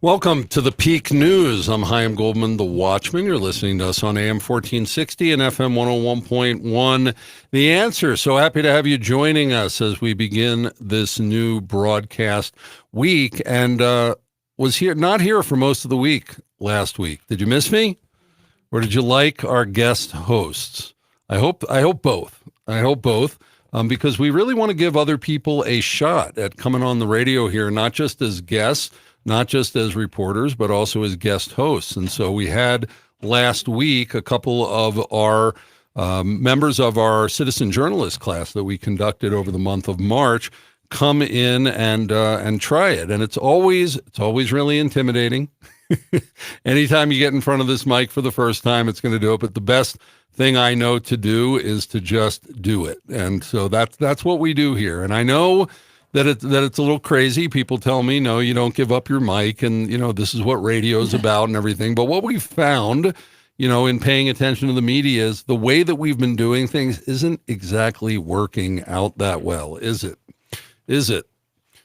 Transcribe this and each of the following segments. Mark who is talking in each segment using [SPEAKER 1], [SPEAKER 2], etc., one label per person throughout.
[SPEAKER 1] Welcome to the Peak News. I'm Chaim Goldman, the Watchman. You're listening to us on AM 1460 and FM 101.1. The Answer. So happy to have you joining us as we begin this new broadcast week. And was not here for most of the week last week. Did you miss me? Or did you like our guest hosts? I hope both. Because we really want to give other people a shot at coming on the radio here, not just as guests, not just as reporters, but also as guest hosts. And so we had last week a couple of our members of our citizen journalist class that we conducted over the month of March come in and try it. And it's always really intimidating. Anytime you get in front of this mic for the first time, it's going to do it. But the best thing I know to do is to just do it. And so that's what we do here. And I know that it's a little crazy. People tell me, no, you don't give up your mic, and this is what radio's about and everything. But what we've found, in paying attention to the media, is the way that we've been doing things isn't exactly working out that well, is it?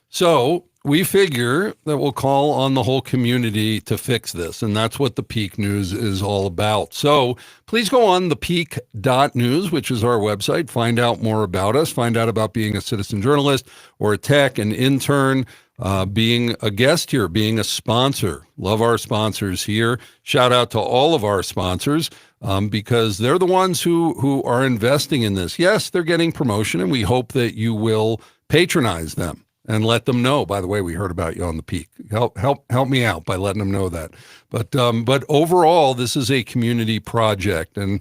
[SPEAKER 1] So we figure that we'll call on the whole community to fix this, and that's what the Peak News is all about. So please go on thepeak.news, which is our website, find out more about us, find out about being a citizen journalist or a tech, an intern, being a guest here, being a sponsor. Love our sponsors here. Shout out to all of our sponsors because they're the ones who are investing in this. Yes, they're getting promotion, and we hope that you will patronize them and let them know, by the way, we heard about you on the Peak. Help me out by letting them know that. But overall, this is a community project. And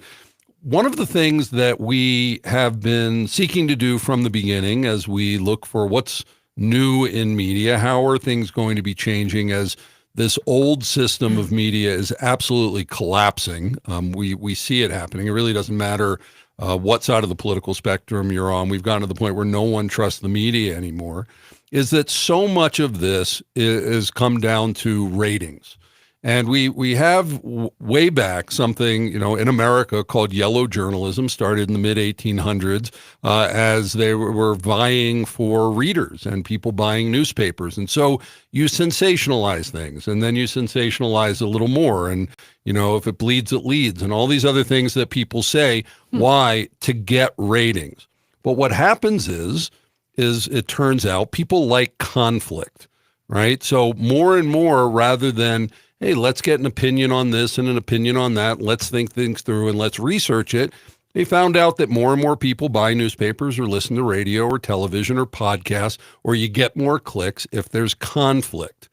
[SPEAKER 1] one of the things that we have been seeking to do from the beginning as we look for what's new in media, how are things going to be changing as this old system of media is absolutely collapsing. We see it happening. It really doesn't matter what side of the political spectrum you're on. We've gotten to the point where no one trusts the media anymore. Is that so much of this is come down to ratings. And we have way back something, in America called yellow journalism, started in the mid-1800s as they were vying for readers and people buying newspapers. And so you sensationalize things, and then you sensationalize a little more. And, if it bleeds, it leads, and all these other things that people say. Why? To get ratings. But what happens is it turns out people like conflict, right? So more and more, rather than, hey, let's get an opinion on this and an opinion on that, let's think things through and let's research it, they found out that more and more people buy newspapers or listen to radio or television or podcasts, or you get more clicks if there's conflict.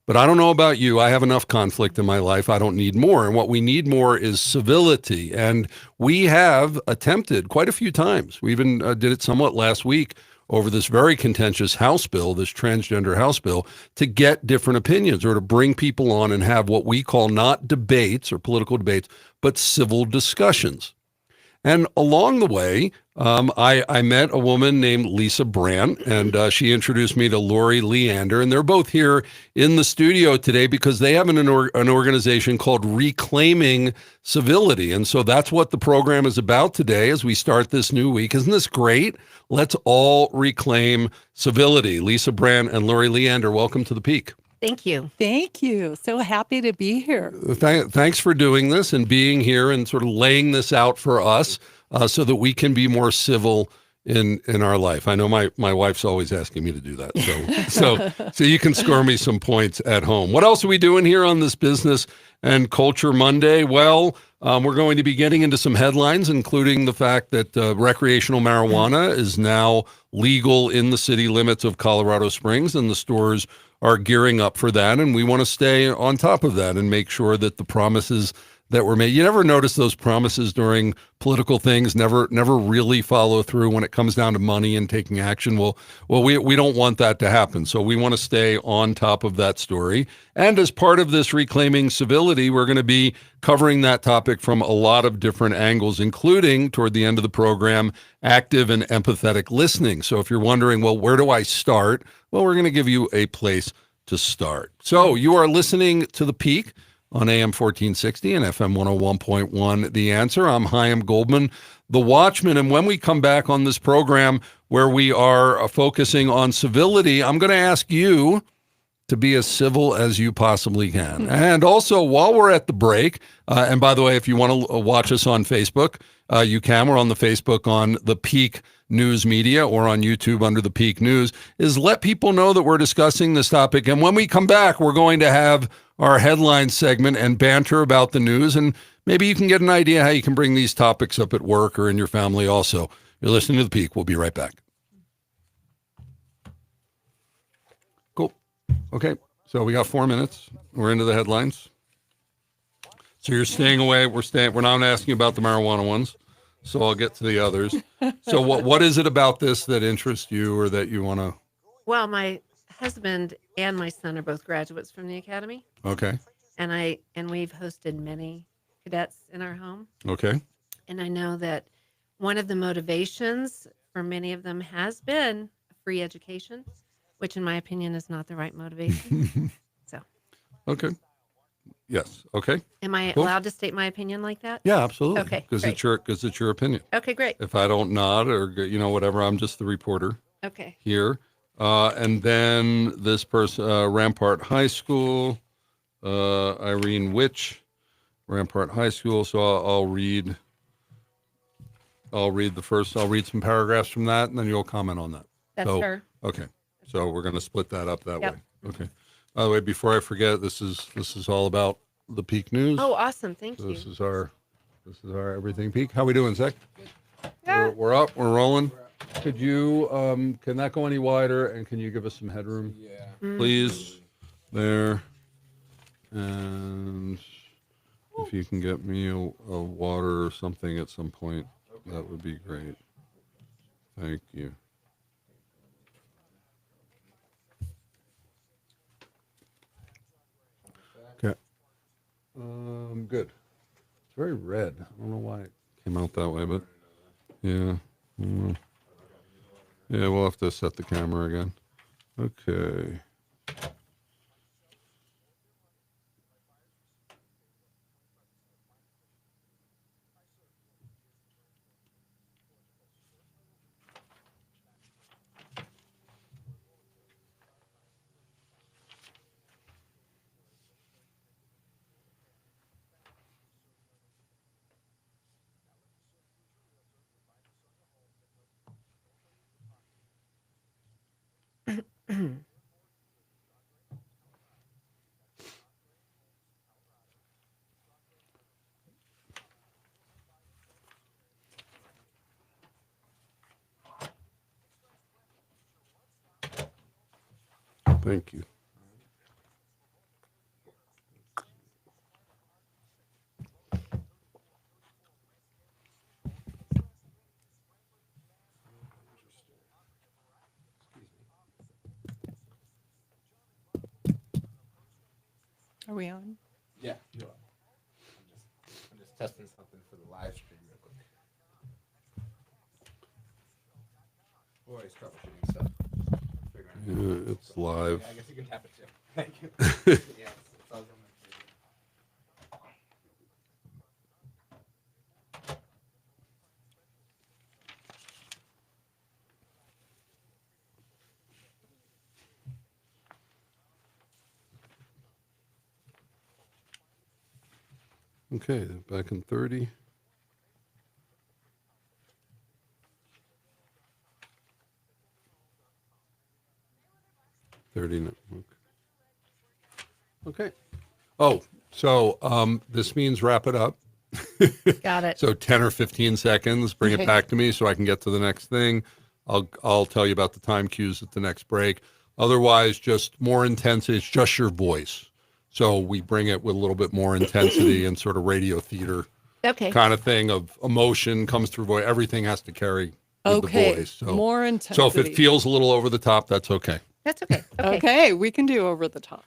[SPEAKER 1] But I don't know about you. I have enough conflict in my life. I don't need more. And what we need more is civility. And we have attempted quite a few times. We even did it somewhat last week over this very contentious House bill, this transgender House bill, to get different opinions or to bring people on and have what we call not debates or political debates, but civil discussions. And along the way, I met a woman named Lisa Brandt, and she introduced me to Leander, and they're both here in the studio today because they have an organization called Reclaiming Civility. And so that's what the program is about today as we start this new week. Isn't this great? Let's all reclaim civility. Lisa Brandt and Leander, welcome to the Peak.
[SPEAKER 2] Thank you.
[SPEAKER 3] Thank you. So happy to be here.
[SPEAKER 1] Thanks for doing this and being here and sort of laying this out for us so that we can be more civil in our life. I know my wife's always asking me to do that. So you can score me some points at home. What else are we doing here on this Business and Culture Monday? Well, we're going to be getting into some headlines, including the fact that recreational marijuana is now legal in the city limits of Colorado Springs, and the stores are gearing up for that, and we want to stay on top of that and make sure that the promises that were made. You never notice those promises during political things never really follow through when it comes down to money and taking action. Well, we don't want that to happen. So we want to stay on top of that story. And as part of this Reclaiming Civility, we're going to be covering that topic from a lot of different angles, including, toward the end of the program, active and empathetic listening. So if you're wondering, well, where do I start? Well, we're going to give you a place to start. So you are listening to The Peak on AM 1460 and FM 101.1, The Answer. I'm Chaim Goldman, the Watchman. And when we come back on this program where we are focusing on civility, I'm going to ask you to be as civil as you possibly can. And also, while we're at the break, and by the way, if you want to watch us on Facebook, you can. We're on the Facebook on the Peak News Media or on YouTube under the Peak News, is let people know that we're discussing this topic. And when we come back, we're going to have our headline segment and banter about the news. And maybe you can get an idea how you can bring these topics up at work or in your family also. You're listening to The Peak. We'll be right back. Cool. Okay. So we got 4 minutes. We're into the headlines. So you're staying away. We're not asking about the marijuana ones. So I'll get to the others. So what is it about this that interests you or that you want to?
[SPEAKER 2] Well, my husband and my son are both graduates from the academy.
[SPEAKER 1] Okay.
[SPEAKER 2] And we've hosted many cadets in our home.
[SPEAKER 1] Okay.
[SPEAKER 2] And I know that one of the motivations for many of them has been free education, which in my opinion is not the right motivation. So.
[SPEAKER 1] Okay. Yes. Okay.
[SPEAKER 2] Am I allowed to state my opinion like that?
[SPEAKER 1] Yeah, absolutely.
[SPEAKER 2] Okay.
[SPEAKER 1] Because it's your opinion.
[SPEAKER 2] Okay, great.
[SPEAKER 1] If I don't nod or whatever, I'm just the reporter.
[SPEAKER 2] Okay.
[SPEAKER 1] Here, and then this person, Rampart High School, Irene Witch, Rampart High School. So I'll read the first. I'll read some paragraphs from that, and then you'll comment on that.
[SPEAKER 2] That's her.
[SPEAKER 1] Okay. So we're going to split that up that
[SPEAKER 2] Yep.
[SPEAKER 1] way. Okay. By the way, before I forget, this is all about the Peak News.
[SPEAKER 2] Oh, awesome. Thank you.
[SPEAKER 1] This is our Everything Peak. How we doing, Zach?
[SPEAKER 2] Yeah.
[SPEAKER 1] We're up. We're rolling. Could you can that go any wider, and can you give us some headroom?
[SPEAKER 4] Yeah.
[SPEAKER 1] Please. There. And if you can get me a water or something at some point, that would be great. Thank you. Okay. Good. It's very red. I don't know why it came out that way, but yeah. Yeah, we'll have to set the camera again. Okay. Thank you.
[SPEAKER 3] Are we on?
[SPEAKER 4] Yeah, you are. I'm just testing something for the live stream real quick. Always troubleshooting stuff. Figuring out.
[SPEAKER 1] Yeah, it's live.
[SPEAKER 4] Yeah, I guess you can tap it too. Thank you. Yeah, it's all going
[SPEAKER 1] Okay, back in 30. Okay. Oh, so this means wrap it up.
[SPEAKER 2] Got it.
[SPEAKER 1] So 10 or 15 seconds, bring
[SPEAKER 3] Okay.
[SPEAKER 1] it back to me so I can get to the next thing. I'll tell you about the time cues at the next break. Otherwise, just more intense. It's just your voice. So we bring it with a little bit more intensity and sort of radio theater
[SPEAKER 2] Okay.
[SPEAKER 1] kind of thing of emotion comes through voice. Everything has to carry with
[SPEAKER 3] Okay.
[SPEAKER 1] the voice. So,
[SPEAKER 3] More intensity.
[SPEAKER 1] so if it feels a little over the top, that's okay.
[SPEAKER 2] That's okay. Okay.
[SPEAKER 3] Okay, we can do over the top.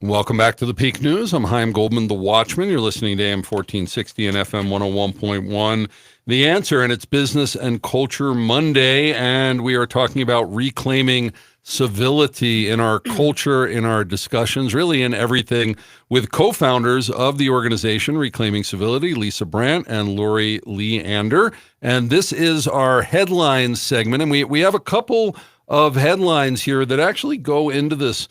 [SPEAKER 1] Welcome back to the Peak News. I'm Chaim Goldman, the Watchman. You're listening to AM 1460 and FM 101.1. The Answer, and it's Business and Culture Monday, and we are talking about reclaiming civility in our culture, in our discussions, really in everything, with co-founders of the organization Reclaiming Civility, Lisa Brandt and Lori Leander. And this is our headlines segment, and we have a couple of headlines here that actually go into this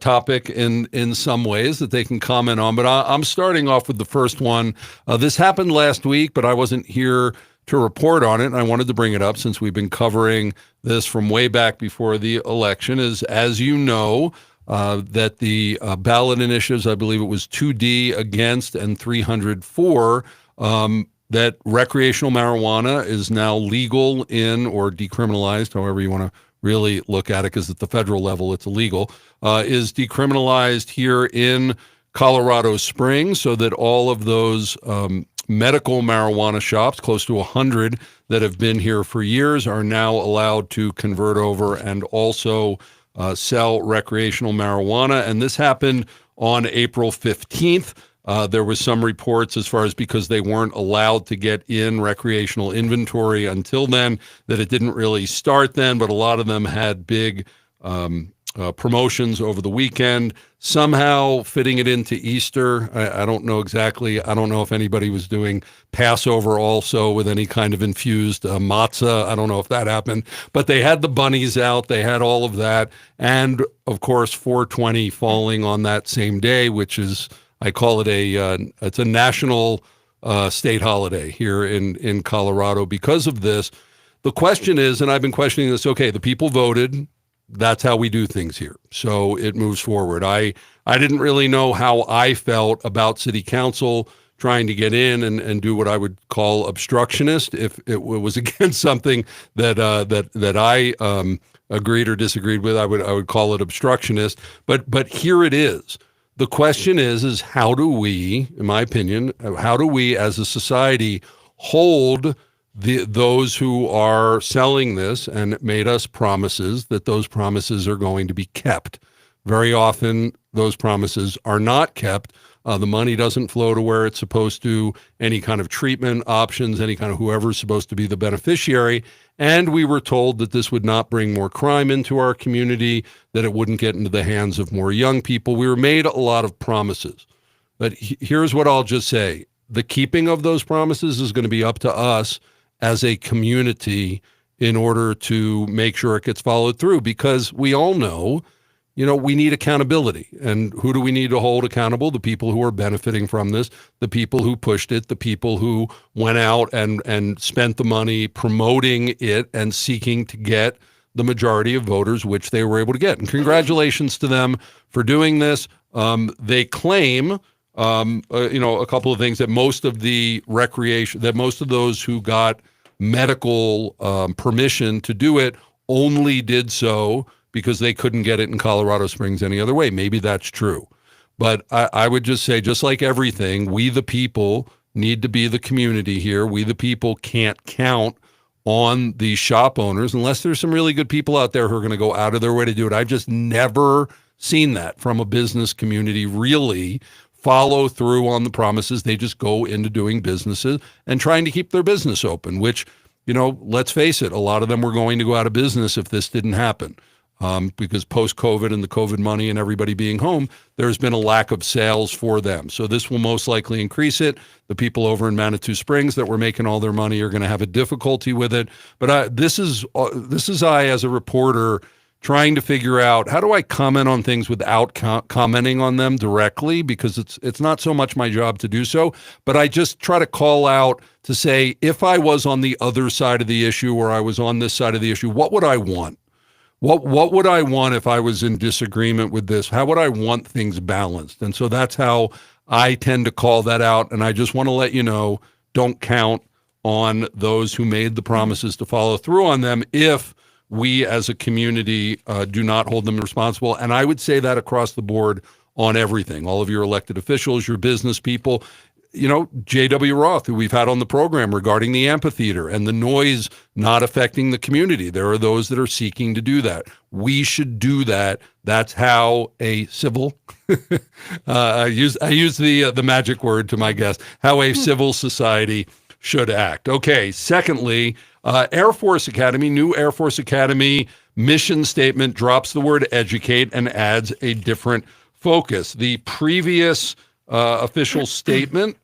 [SPEAKER 1] topic in some ways that they can comment on. But I'm starting off with the first one. This happened last week, but I wasn't here to report on it, and I wanted to bring it up since we've been covering this from way back before the election. As you know, that the ballot initiatives, I believe it was 2D against and 304, that recreational marijuana is now legal in, or decriminalized, however you want to really look at it, because at the federal level it's illegal, is decriminalized here in Colorado Springs, so that all of those medical marijuana shops, close to 100 that have been here for years, are now allowed to convert over and also sell recreational marijuana. And this happened on April 15th. There was some reports as far as because they weren't allowed to get in recreational inventory until then, that it didn't really start then, but a lot of them had big promotions over the weekend, somehow fitting it into Easter. I don't know exactly. I don't know if anybody was doing Passover also with any kind of infused matzah. I don't know if that happened, but they had the bunnies out. They had all of that. And of course, 420 falling on that same day, which is, I call it it's a national state holiday here in Colorado because of this. The question is, and I've been questioning this, okay, the people voted. That's how we do things here. So it moves forward. I didn't really know how I felt about city council trying to get in and do what I would call obstructionist. If it was against something that I agreed or disagreed with, I would call it obstructionist. But here it is. The question is how do we, in my opinion, how do we as a society hold those who are selling this and made us promises, that those promises are going to be kept? Very often, those promises are not kept. The money doesn't flow to where it's supposed to, any kind of treatment options, any kind of whoever's supposed to be the beneficiary. And we were told that this would not bring more crime into our community, that it wouldn't get into the hands of more young people. We were made a lot of promises. But here's what I'll just say. The keeping of those promises is going to be up to us as a community in order to make sure it gets followed through, because we all know, we need accountability. And who do we need to hold accountable? The people who are benefiting from this, the people who pushed it, the people who went out and spent the money promoting it and seeking to get the majority of voters, which they were able to get. And congratulations to them for doing this. They claim, a couple of things, that most of the most of those who got medical permission to do it only did so because they couldn't get it in Colorado Springs any other way. Maybe that's true. But I would just say, just like everything, we the people need to be the community here. We the people can't count on the shop owners unless there's some really good people out there who are going to go out of their way to do it. I've just never seen that from a business community really follow through on the promises. They just go into doing businesses and trying to keep their business open, which, let's face it, a lot of them were going to go out of business if this didn't happen. Because post-COVID and the COVID money and everybody being home, there's been a lack of sales for them. So this will most likely increase it. The people over in Manitou Springs that were making all their money are going to have a difficulty with it. But this is I, as a reporter, trying to figure out, how do I comment on things without commenting on them directly? Because it's not so much my job to do so, but I just try to call out to say, if I was on the other side of the issue or I was on this side of the issue, what would I want? What would I want if I was in disagreement with this? How would I want things balanced? And so that's how I tend to call that out. And I just want to let you know, don't count on those who made the promises to follow through on them if we as a community do not hold them responsible. And I would say that across the board on everything. All of your elected officials, your business people, J.W. Roth, who we've had on the program regarding the amphitheater and the noise not affecting the community. There are those that are seeking to do that. We should do that. That's how a civil, I use the magic word to my guest, how a civil society should act. Okay, secondly, Air Force Academy, new Air Force Academy mission statement drops the word educate and adds a different focus. The previous official statement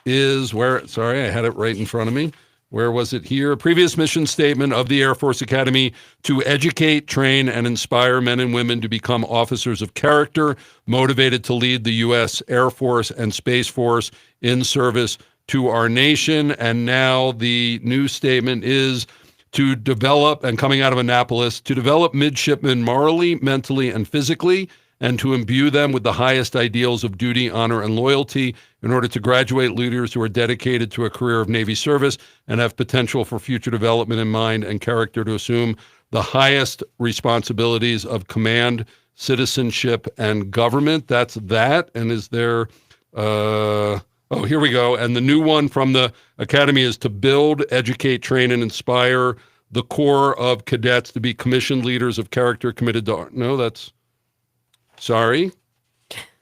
[SPEAKER 1] is sorry, I had it right in front of me. Where was it here? Previous mission statement of the Air Force Academy: to educate, train, and inspire men and women to become officers of character, motivated to lead the U.S. Air Force and Space Force in service to our nation. And now the new statement is to develop, and coming out of Annapolis, to develop midshipmen morally, mentally, and physically, and to imbue them with the highest ideals of duty, honor, and loyalty in order to graduate leaders who are dedicated to a career of Navy service and have potential for future development in mind and character to assume the highest responsibilities of command, citizenship, and government. That's that. And is there, here we go. And the new one from the Academy is to build, educate, train, and inspire the core of cadets to be commissioned leaders of character committed to, no, that's, sorry.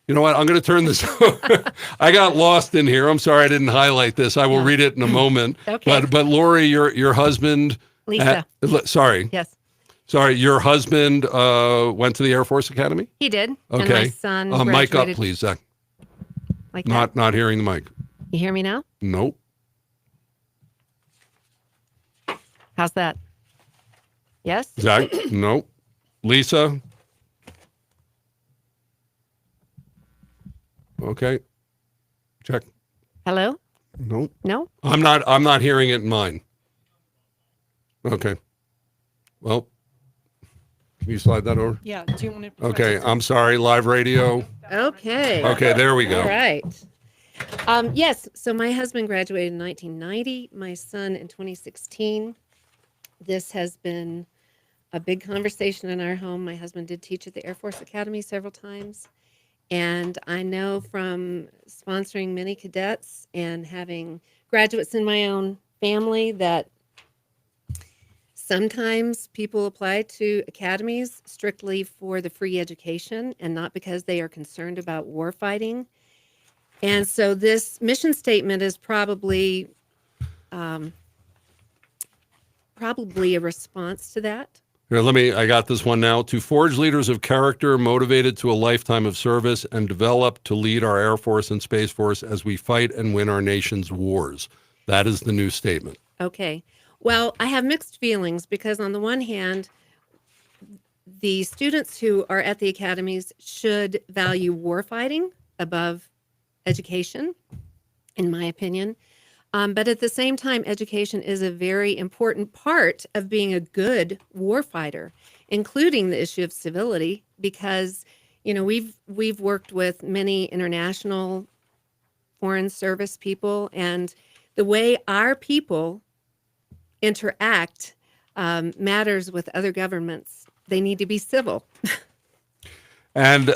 [SPEAKER 1] You know what? I'm going to turn this. I got lost in here. I'm sorry I didn't highlight this. I will read it in a moment.
[SPEAKER 2] Okay.
[SPEAKER 1] But Lori, your husband.
[SPEAKER 2] Lisa.
[SPEAKER 1] Sorry.
[SPEAKER 2] Yes,
[SPEAKER 1] Sorry. Your husband went to the Air Force Academy?
[SPEAKER 2] he did.
[SPEAKER 1] Okay.
[SPEAKER 2] And my son
[SPEAKER 1] Mic up,
[SPEAKER 2] graduated
[SPEAKER 1] please, Zach.
[SPEAKER 2] like that.
[SPEAKER 1] Not hearing the mic.
[SPEAKER 2] You hear me now?
[SPEAKER 1] Nope.
[SPEAKER 2] How's that? Yes?
[SPEAKER 1] Zach? Nope. Lisa? Okay. Check.
[SPEAKER 2] Hello?
[SPEAKER 1] Nope.
[SPEAKER 2] No?
[SPEAKER 1] I'm not hearing it in mine. Okay. Well, can you slide that over?
[SPEAKER 3] Yeah. Do you want to?
[SPEAKER 1] Okay. I'm sorry. Live radio.
[SPEAKER 2] Okay.
[SPEAKER 1] Okay. There we go.
[SPEAKER 2] All right. Yes. So my husband graduated in 1990, my son in 2016. This has been a big conversation in our home. My husband did teach at the Air Force Academy several times. And I know from sponsoring many cadets and having graduates in my own family that sometimes people apply to academies strictly for the free education and not because they are concerned about war fighting. And so this mission statement is probably a response to that.
[SPEAKER 1] Here, I got this one now. To forge leaders of character motivated to a lifetime of service and develop to lead our Air Force and Space Force as we fight and win our nation's wars. That is the new statement.
[SPEAKER 2] Okay. Well, I have mixed feelings because on the one hand, the students who are at the academies should value war fighting above education, in my opinion. But at the same time, education is a very important part of being a good warfighter, including the issue of civility, because, we've worked with many international foreign service people, and the way our people interact matters with other governments. They need to be civil.
[SPEAKER 1] And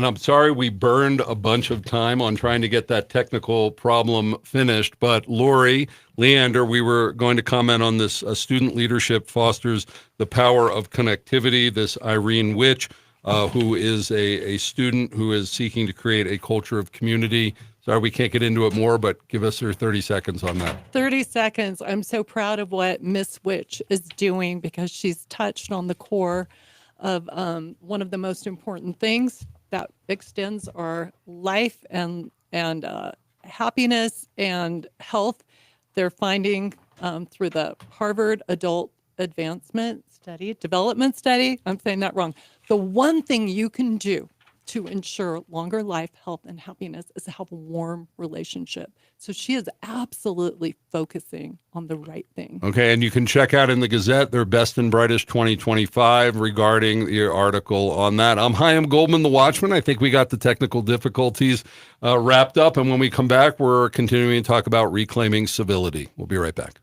[SPEAKER 1] I'm sorry we burned a bunch of time on trying to get that technical problem finished. But Lori, Leander, we were going to comment on this. Student leadership fosters the power of connectivity. This Irene Witch, who is a student who is seeking to create a culture of community. Sorry, we can't get into it more, but give us your 30 seconds on that.
[SPEAKER 3] 30 seconds. I'm so proud of what Miss Witch is doing because she's touched on the core of one of the most important things that extends our life and happiness and health. They're finding through the Harvard Adult Development Study, I'm saying that wrong. The one thing you can do to ensure longer life, health, and happiness is to have a warm relationship. So she is absolutely focusing on the right thing.
[SPEAKER 1] Okay, and you can check out in the Gazette their Best and Brightest 2025 regarding the article on that. I'm Chaim Goldman, the Watchman. I think we got the technical difficulties wrapped up, and when we come back, we're continuing to talk about reclaiming civility. We'll be right back.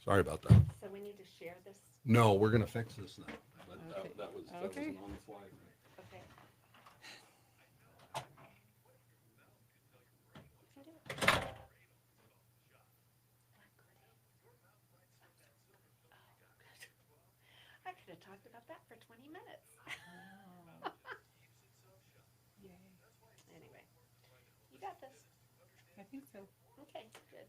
[SPEAKER 1] Sorry about that.
[SPEAKER 2] So we need to share this.
[SPEAKER 1] No, we're going to fix this now.
[SPEAKER 3] Okay.
[SPEAKER 1] That was on the fly.
[SPEAKER 2] Okay. talked about that for 20 minutes. Anyway, you got this.
[SPEAKER 3] I think so.
[SPEAKER 2] Okay, good.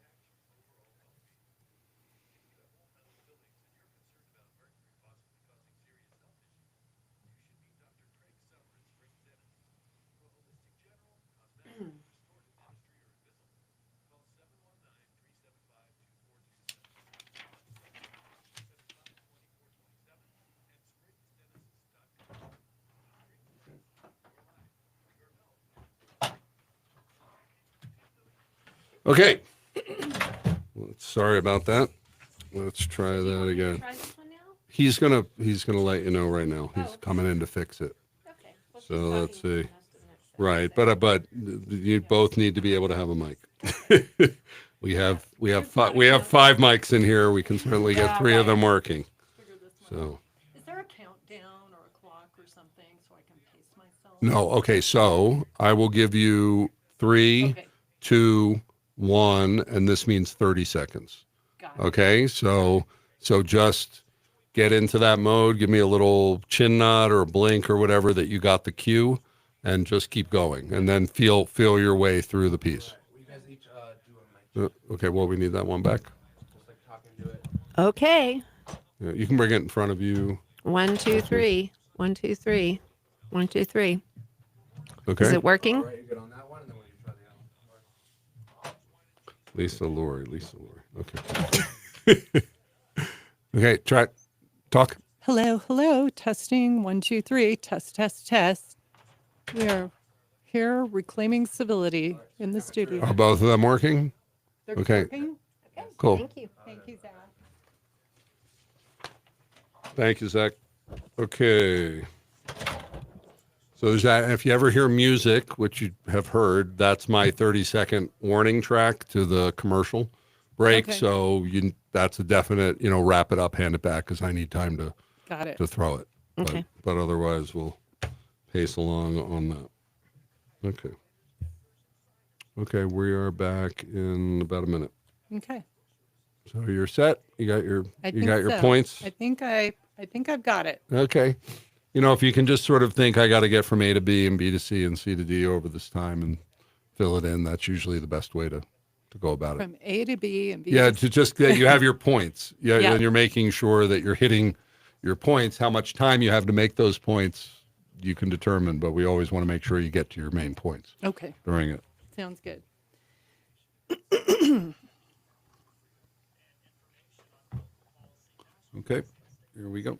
[SPEAKER 1] Okay. Sorry about that. Let's try that again.
[SPEAKER 2] Try this one now?
[SPEAKER 1] He's gonna let you know right now. He's
[SPEAKER 2] Oh, okay.
[SPEAKER 1] coming in to fix it.
[SPEAKER 2] Okay. Well,
[SPEAKER 1] So
[SPEAKER 2] keep
[SPEAKER 1] let's
[SPEAKER 2] talking
[SPEAKER 1] see.
[SPEAKER 2] for most of the next
[SPEAKER 1] Right,
[SPEAKER 2] second.
[SPEAKER 1] but you both need to be able to have a mic. we have five mics in here. We can certainly get three of them working.
[SPEAKER 3] Figure this one
[SPEAKER 1] So
[SPEAKER 3] out. Is there a countdown or a clock or something so I can pace myself?
[SPEAKER 1] no, okay. So I will give you 3,
[SPEAKER 3] Okay.
[SPEAKER 1] 2, 1, and this means 30 seconds.
[SPEAKER 3] Got it.
[SPEAKER 1] Okay, so just get into that mode. Give me a little chin nod or a blink or whatever that you got the cue, and just keep going. And then feel your way through the piece.
[SPEAKER 4] Will you guys each do a mic?
[SPEAKER 1] Okay, well, we need that one back.
[SPEAKER 4] Just like talking to it.
[SPEAKER 2] Okay.
[SPEAKER 1] Yeah, you can bring it in front of you.
[SPEAKER 2] 1, 2, 3. 1, 2, 3. 1, 2, 3.
[SPEAKER 1] Okay.
[SPEAKER 2] Is it working?
[SPEAKER 4] All right, you're good on that one, and then when you try the other one.
[SPEAKER 1] Lisa Lori. Okay. Okay, try. Talk.
[SPEAKER 3] Hello. Testing. 1, 2, 3. Test. We are here reclaiming civility in the studio.
[SPEAKER 1] Are both of them working?
[SPEAKER 3] They're
[SPEAKER 1] okay.
[SPEAKER 3] working?
[SPEAKER 2] Okay.
[SPEAKER 1] Cool.
[SPEAKER 2] Thank you.
[SPEAKER 3] Thank you, Zach.
[SPEAKER 1] Thank you, Zach. Okay. So there's that. If you ever hear music, which you have heard, that's my 30-second warning track to the commercial break.
[SPEAKER 3] Okay.
[SPEAKER 1] So that's a definite, wrap it up, hand it back, because I need time to
[SPEAKER 3] Got it.
[SPEAKER 1] throw it.
[SPEAKER 2] Okay.
[SPEAKER 1] But otherwise, we'll pace along on that. Okay. Okay, we are back in about a minute.
[SPEAKER 3] Okay.
[SPEAKER 1] So you're set. You got your
[SPEAKER 3] I think
[SPEAKER 1] your
[SPEAKER 3] so.
[SPEAKER 1] points.
[SPEAKER 3] I think I've got it.
[SPEAKER 1] Okay. If you can just sort of think I got to get from A to B and B to C and C to D over this time and fill it in, that's usually the best way to go about it.
[SPEAKER 3] From A to B and B
[SPEAKER 1] Yeah,
[SPEAKER 3] to
[SPEAKER 1] to just that you have your points. Yeah,
[SPEAKER 3] Yeah.
[SPEAKER 1] and you're making sure that you're hitting your points. How much time you have to make those points, you can determine, but we always want to make sure you get to your main points
[SPEAKER 3] Okay.
[SPEAKER 1] during it.
[SPEAKER 3] Sounds good.
[SPEAKER 1] Okay, here we go.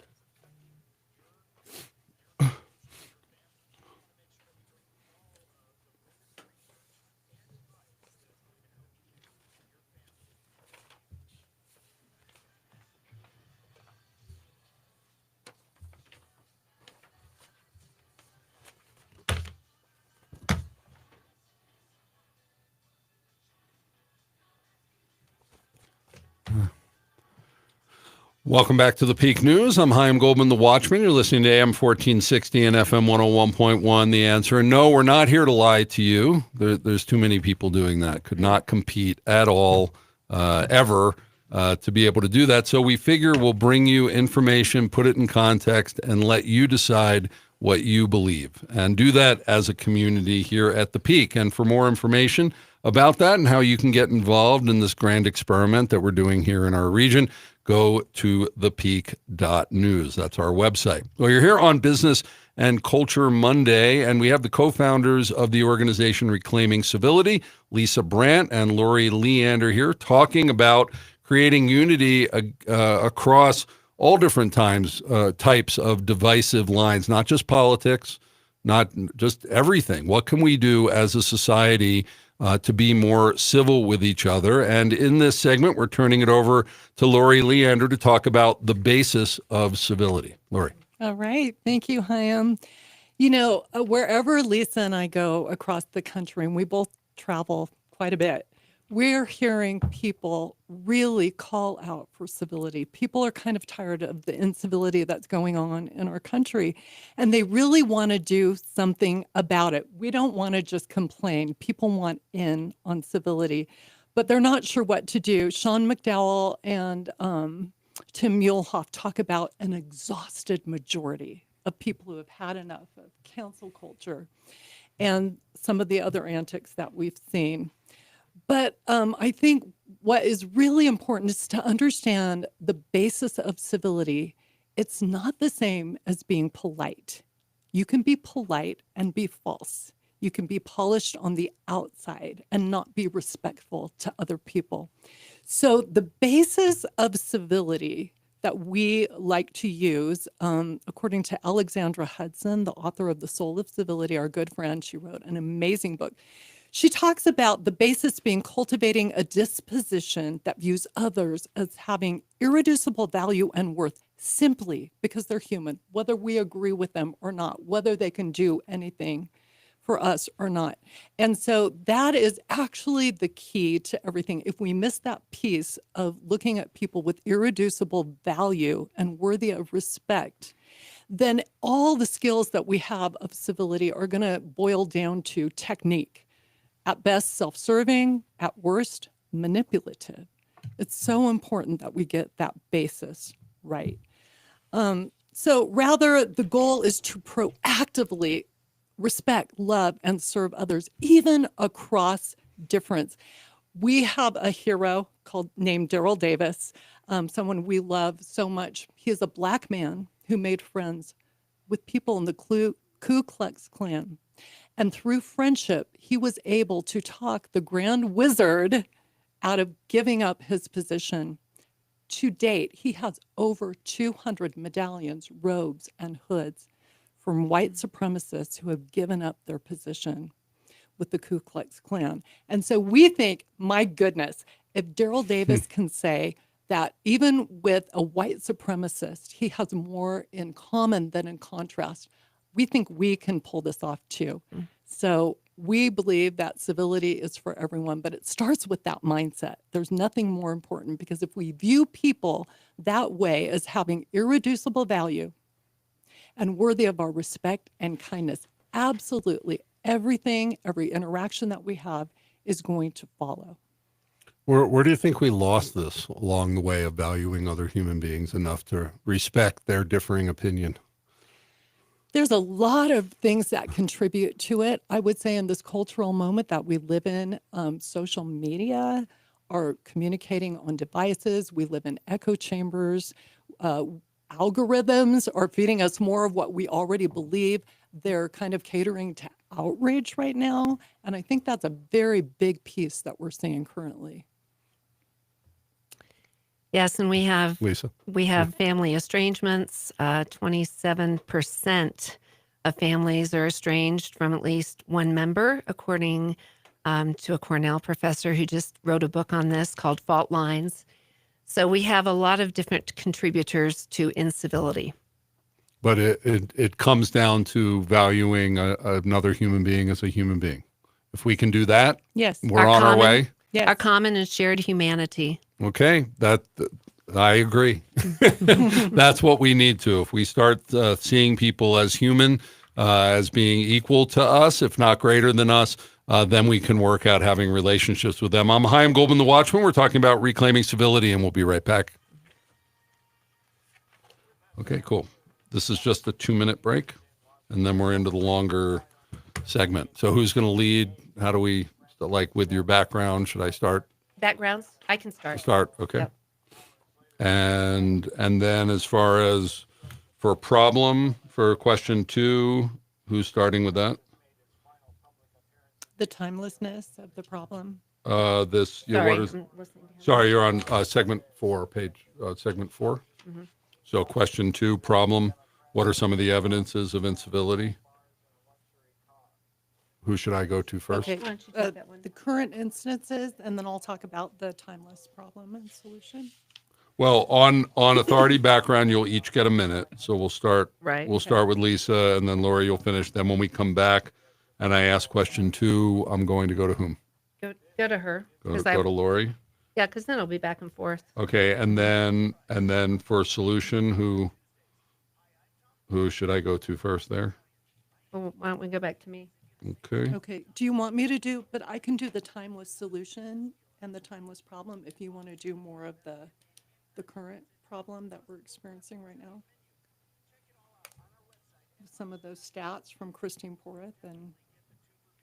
[SPEAKER 1] Welcome back to the Peak News. I'm Chaim Goldman, the Watchman. You're listening to AM 1460 and FM 101.1, The Answer. And no, we're not here to lie to you. There's too many people doing that. Could not compete at all, ever, to be able to do that. So we figure we'll bring you information, put it in context, and let you decide what you believe. And do that as a community here at the Peak. And for more information about that and how you can get involved in this grand experiment that we're doing here in our region, go to thepeak.news. That's our website. Well, you're here on Business and Culture Monday, and we have the co-founders of the organization Reclaiming Civility, Lisa Brandt and Lori Leander, here talking about creating unity across all different types of divisive lines, not just politics, not just everything. What can we do as a society to be more civil with each other? And in this segment, we're turning it over to Lori Leander to talk about the basis of civility. Lori.
[SPEAKER 3] All right. Thank you, Chaim. Wherever Lisa and I go across the country, and we both travel quite a bit, we're hearing people really call out for civility. People are kind of tired of the incivility that's going on in our country, and they really want to do something about it. We don't want to just complain. People want in on civility, but they're not sure what to do. Sean McDowell and Tim Muehlhoff talk about an exhausted majority of people who have had enough of cancel culture and some of the other antics that we've seen. But I think what is really important is to understand the basis of civility. It's not the same as being polite. You can be polite and be false. You can be polished on the outside and not be respectful to other people. So the basis of civility that we like to use, according to Alexandra Hudson, the author of The Soul of Civility, our good friend, she wrote an amazing book. She talks about the basis being cultivating a disposition that views others as having irreducible value and worth simply because they're human, whether we agree with them or not, whether they can do anything for us or not. And so that is actually the key to everything. If we miss that piece of looking at people with irreducible value and worthy of respect, then all the skills that we have of civility are going to boil down to technique. At best, self-serving, at worst, manipulative. It's so important that we get that basis right. So rather, the goal is to proactively respect, love, and serve others, even across difference. We have a hero named Daryl Davis, someone we love so much. He is a Black man who made friends with people in the Ku Klux Klan. And through friendship, he was able to talk the Grand Wizard out of giving up his position. To date, he has over 200 medallions, robes, and hoods from white supremacists who have given up their position with the Ku Klux Klan. And so we think, my goodness, if Daryl Davis can say that even with a white supremacist, he has more in common than in contrast, we think we can pull this off too. So we believe that civility is for everyone, but it starts with that mindset. There's nothing more important, because if we view people that way as having irreducible value and worthy of our respect and kindness, absolutely everything, every interaction that we have is going to follow.
[SPEAKER 1] Where do you think we lost this along the way of valuing other human beings enough to respect their differing opinion?
[SPEAKER 3] There's a lot of things that contribute to it. I would say in this cultural moment that we live in, social media are communicating on devices. We live in echo chambers. Algorithms are feeding us more of what we already believe. They're kind of catering to outrage right now. And I think that's a very big piece that we're seeing currently.
[SPEAKER 2] Yes, and we have
[SPEAKER 1] Lisa?
[SPEAKER 2] family estrangements. 27% of families are estranged from at least one member, according to a Cornell professor who just wrote a book on this called Fault Lines. So we have a lot of different contributors to incivility.
[SPEAKER 1] But it comes down to valuing another human being as a human being. If we can do that,
[SPEAKER 3] Yes.
[SPEAKER 1] we're on our way.
[SPEAKER 3] Yes.
[SPEAKER 2] Our common and shared humanity.
[SPEAKER 1] Okay, I agree. That's what we need to. If we start seeing people as human, as being equal to us, if not greater than us, then we can work out having relationships with them. I'm Chaim Goldman, the Watchman. We're talking about reclaiming civility, and we'll be right back. Okay, cool. This is just a 2-minute break, and then we're into the longer segment. So who's going to lead? How do we, like with your background, should I start?
[SPEAKER 2] Backgrounds? I can start.
[SPEAKER 1] Okay.
[SPEAKER 2] Yep.
[SPEAKER 1] And then as far as for problem, for question 2, who's starting with that?
[SPEAKER 3] The timelessness of the problem.
[SPEAKER 2] Sorry, I'm listening to him.
[SPEAKER 1] Sorry, you're on segment 4, segment 4.
[SPEAKER 2] Mm-hmm.
[SPEAKER 1] So question 2, problem. What are some of the evidences of incivility? Who should I go to first?
[SPEAKER 3] Okay,
[SPEAKER 2] Why don't you take that one?
[SPEAKER 3] the current instances, and then I'll talk about the timeless problem and solution.
[SPEAKER 1] Well, on authority background, you'll each get a minute. So we'll start.
[SPEAKER 2] Right,
[SPEAKER 1] We'll
[SPEAKER 2] okay.
[SPEAKER 1] start with Lisa, and then Lori, you'll finish. Then when we come back, and I ask question 2, I'm going to go to whom?
[SPEAKER 2] Go to her.
[SPEAKER 1] Go
[SPEAKER 2] 'Cause
[SPEAKER 1] to Lori.
[SPEAKER 2] Yeah, because then it'll be back and forth.
[SPEAKER 1] Okay, and then for solution, who should I go to first there?
[SPEAKER 2] Well, why don't we go back to me?
[SPEAKER 1] Okay.
[SPEAKER 3] Okay, do you want me to do, but I can do the timeless solution and the timeless problem if you want to do more of the current problem that we're experiencing right now? Some of those stats from Christine Porth and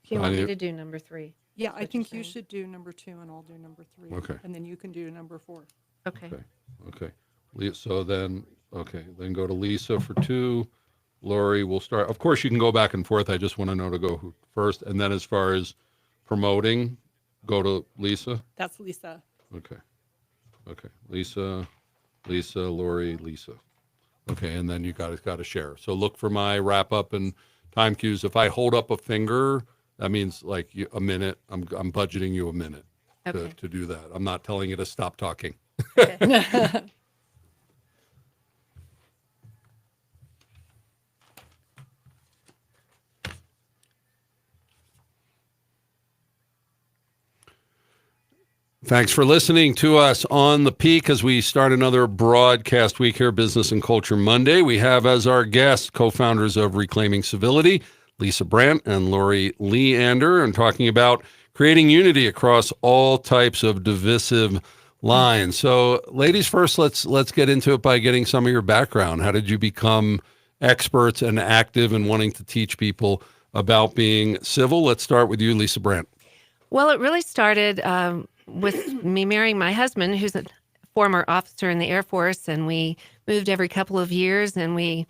[SPEAKER 2] Do you want me to do number 3?
[SPEAKER 3] yeah,
[SPEAKER 2] That's
[SPEAKER 3] I
[SPEAKER 2] what
[SPEAKER 3] think
[SPEAKER 2] you're
[SPEAKER 3] you
[SPEAKER 2] saying.
[SPEAKER 3] should do number 2 and I'll do number 3.
[SPEAKER 1] Okay.
[SPEAKER 3] And then you can do number 4.
[SPEAKER 2] Okay.
[SPEAKER 1] Okay. So then, then go to Lisa for 2. Lori, we'll start. Of course, you can go back and forth. I just want to know to go who first. And then as far as promoting, go to Lisa.
[SPEAKER 3] That's Lisa.
[SPEAKER 1] Okay. Lisa, Lori, Lisa. Okay. And then you got to share. So look for my wrap up and time cues. If I hold up a finger, that means like a minute. I'm budgeting you a minute
[SPEAKER 2] Okay.
[SPEAKER 1] to do that. I'm not telling you to stop talking.
[SPEAKER 2] Okay.
[SPEAKER 1] Thanks for listening to us on The Peak as we start another broadcast week here, Business and Culture Monday. We have as our guests co-founders of Reclaiming Civility, Lisa Brandt and Lori Leander, and talking about creating unity across all types of divisive lines. So, ladies first, let's get into it by getting some of your background. How did you become experts and active in wanting to teach people about being civil? Let's start with you, Lisa Brandt.
[SPEAKER 2] Well, it really started with me marrying my husband, who's a former officer in the Air Force, and we moved every couple of years, and we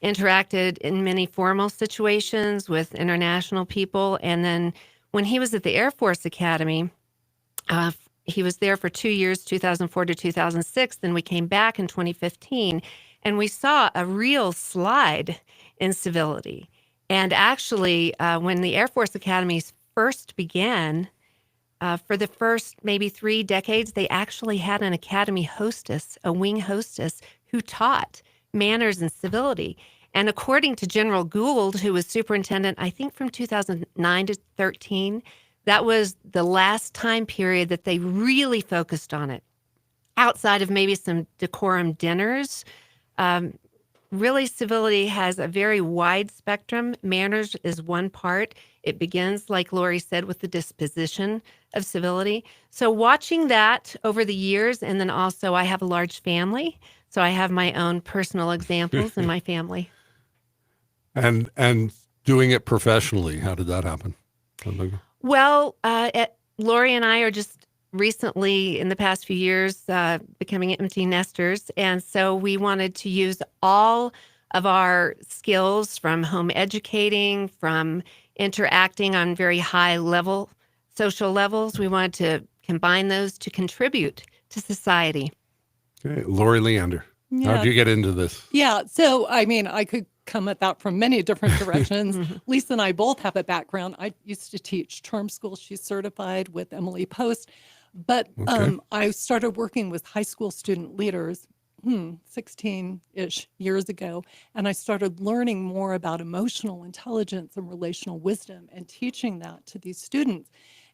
[SPEAKER 2] interacted in many formal situations with international people. And then when he was at the Air Force Academy, he was there for 2 years, 2004 to 2006. Then we came back in 2015, and we saw a real slide in civility. And actually, when the Air Force Academies first began, for the first maybe 3 decades, they actually had an academy hostess, a wing hostess, who taught manners and civility. And according to General Gould, who was superintendent, I think from 2009 to 13, that was the last time period that they really focused on it. Outside of maybe some decorum dinners, really civility has a very wide spectrum. Manners is one part. It begins, like Lori said, with the disposition of civility. So watching that over the years, and then also I have a large family, so I have my own personal examples in my family.
[SPEAKER 1] And doing it professionally, how did that happen?
[SPEAKER 2] Well, Lori and I are just recently, in the past few years, becoming empty nesters. And so we wanted to use all of our skills from home educating, from interacting on very high level, social levels. We wanted to combine those to contribute to society.
[SPEAKER 1] Okay, Lori Leander, how'd you get into this?
[SPEAKER 3] Yeah. So, I mean, I could come at that from many different directions. Lisa and I both have a background. I used to teach term school. She's certified with Emily Post. But I started working with high school student leaders 16-ish years ago. And I started learning more about emotional intelligence and relational wisdom and teaching that to these students.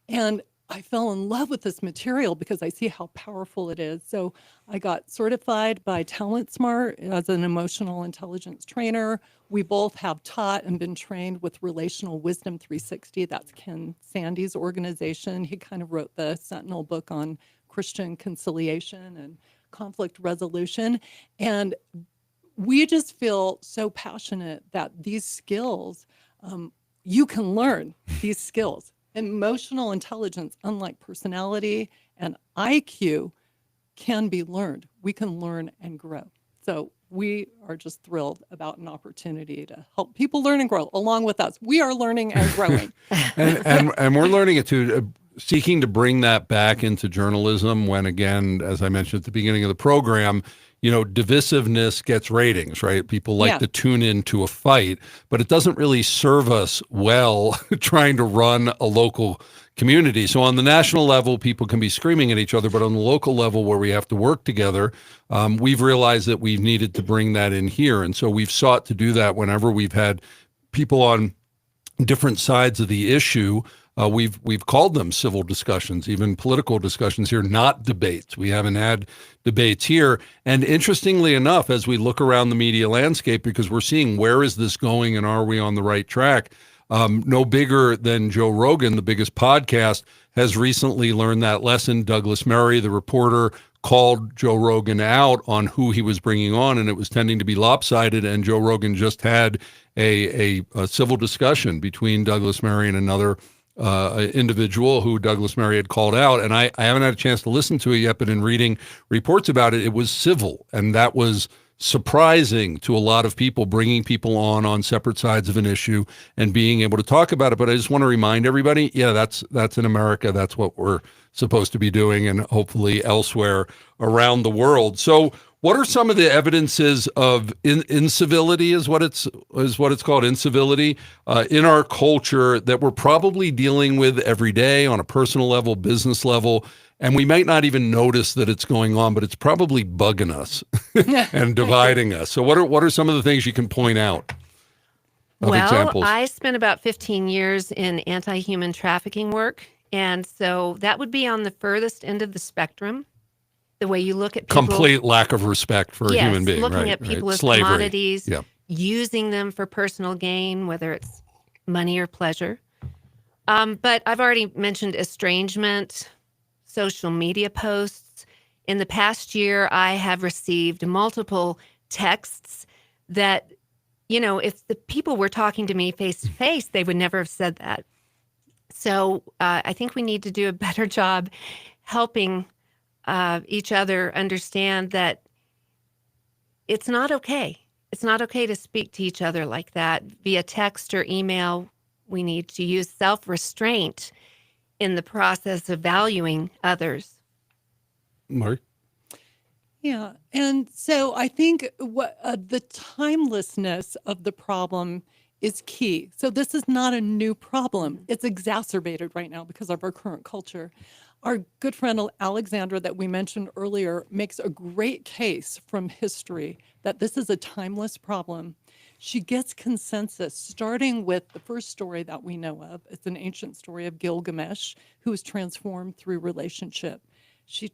[SPEAKER 3] And I fell in love with this material because I see how powerful it is. So I got certified by Talent Smart as an emotional intelligence trainer. We both have taught and been trained with Relational Wisdom 360. That's Ken Sande's organization. He kind of wrote the Sentinel book on Christian conciliation and conflict resolution. And we just feel so passionate that these skills, you can learn these skills. Emotional intelligence, unlike personality and IQ, can be learned. We can learn and grow. So we are just thrilled about an opportunity to help people learn and grow along with us. We are learning and growing.
[SPEAKER 1] and we're learning it too, seeking to bring that back into journalism when, again, as I mentioned at the beginning of the program, you know, divisiveness gets ratings, right? People like to tune into a fight, but it doesn't really serve us well trying to run a local community. So on the national level, people can be screaming at each other, but on the local level where we have to work together, we've realized that we've needed to bring that in here. And so we've sought to do that whenever we've had people on different sides of the issue. We've called them civil discussions, even political discussions here, not debates. We haven't had debates here. And interestingly enough, as we look around the media landscape, because we're seeing where is this going and are we on the right track, no bigger than Joe Rogan, the biggest podcast, has recently learned that lesson. Douglas Murray, the reporter, called Joe Rogan out on who he was bringing on, and it was tending to be lopsided. And Joe Rogan just had a civil discussion between Douglas Murray and another individual who Douglas Murray had called out. And I haven't had a chance to listen to it yet, but in reading reports about it, it was civil. And that was surprising to a lot of people, bringing people on separate sides of an issue and being able to talk about it. But I just want to remind everybody, yeah, that's in America. That's what we're supposed to be doing, and hopefully elsewhere around the world. So what are some of the evidences of incivility is what it's called, incivility, in our culture that we're probably dealing with every day on a personal level, business level, and we might not even notice that it's going on, but it's probably bugging us and dividing us. So what are some of the things you can point out? Examples?
[SPEAKER 2] I spent about 15 years in anti-human trafficking work, and so that would be on the furthest end of the spectrum. The way you look at people,
[SPEAKER 1] complete lack of respect for a human being,
[SPEAKER 2] looking at people as
[SPEAKER 1] slavery.
[SPEAKER 2] Commodities, using them for personal gain, whether it's money or pleasure. But I've already mentioned estrangement, social media posts. In the past year, I have received multiple texts that, if the people were talking to me face to face, they would never have said that. So I think we need to do a better job helping each other understand that it's not okay. It's not okay to speak to each other like that via text or email. We need to use self-restraint in the process of valuing others.
[SPEAKER 1] Mark?
[SPEAKER 3] Yeah. And so I think the timelessness of the problem is key. So this is not a new problem. It's exacerbated right now because of our current culture. Our good friend Alexandra that we mentioned earlier makes a great case from history that this is a timeless problem. She gets consensus, starting with the first story that we know of. It's an ancient story of Gilgamesh, who was transformed through relationship. She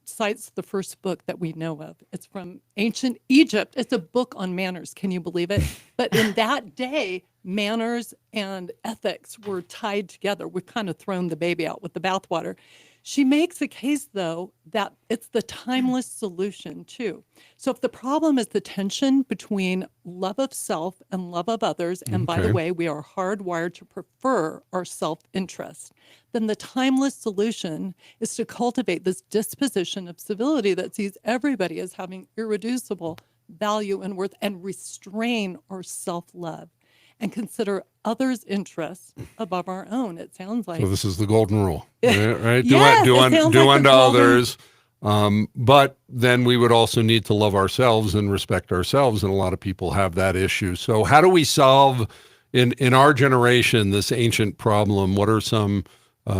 [SPEAKER 3] cites the first book that we know of. It's from ancient Egypt. It's a book on manners. Can you believe it? But in that day, manners and ethics were tied together. We've kind of thrown the baby out with the bathwater. She makes a case, though, that it's the timeless solution, too. So if the problem is the tension between love of self and love of others, and by the way, we are hardwired to prefer our self-interest, then the timeless solution is to cultivate this disposition of civility that sees everybody as having irreducible value and worth, and restrain our self-love and consider others' interests above our own. It sounds like.
[SPEAKER 1] So this is the golden rule, right?
[SPEAKER 3] Yes,
[SPEAKER 1] do
[SPEAKER 3] like
[SPEAKER 1] unto others. But then we would also need to love ourselves and respect ourselves. And a lot of people have that issue. So how do we solve in our generation this ancient problem? What are some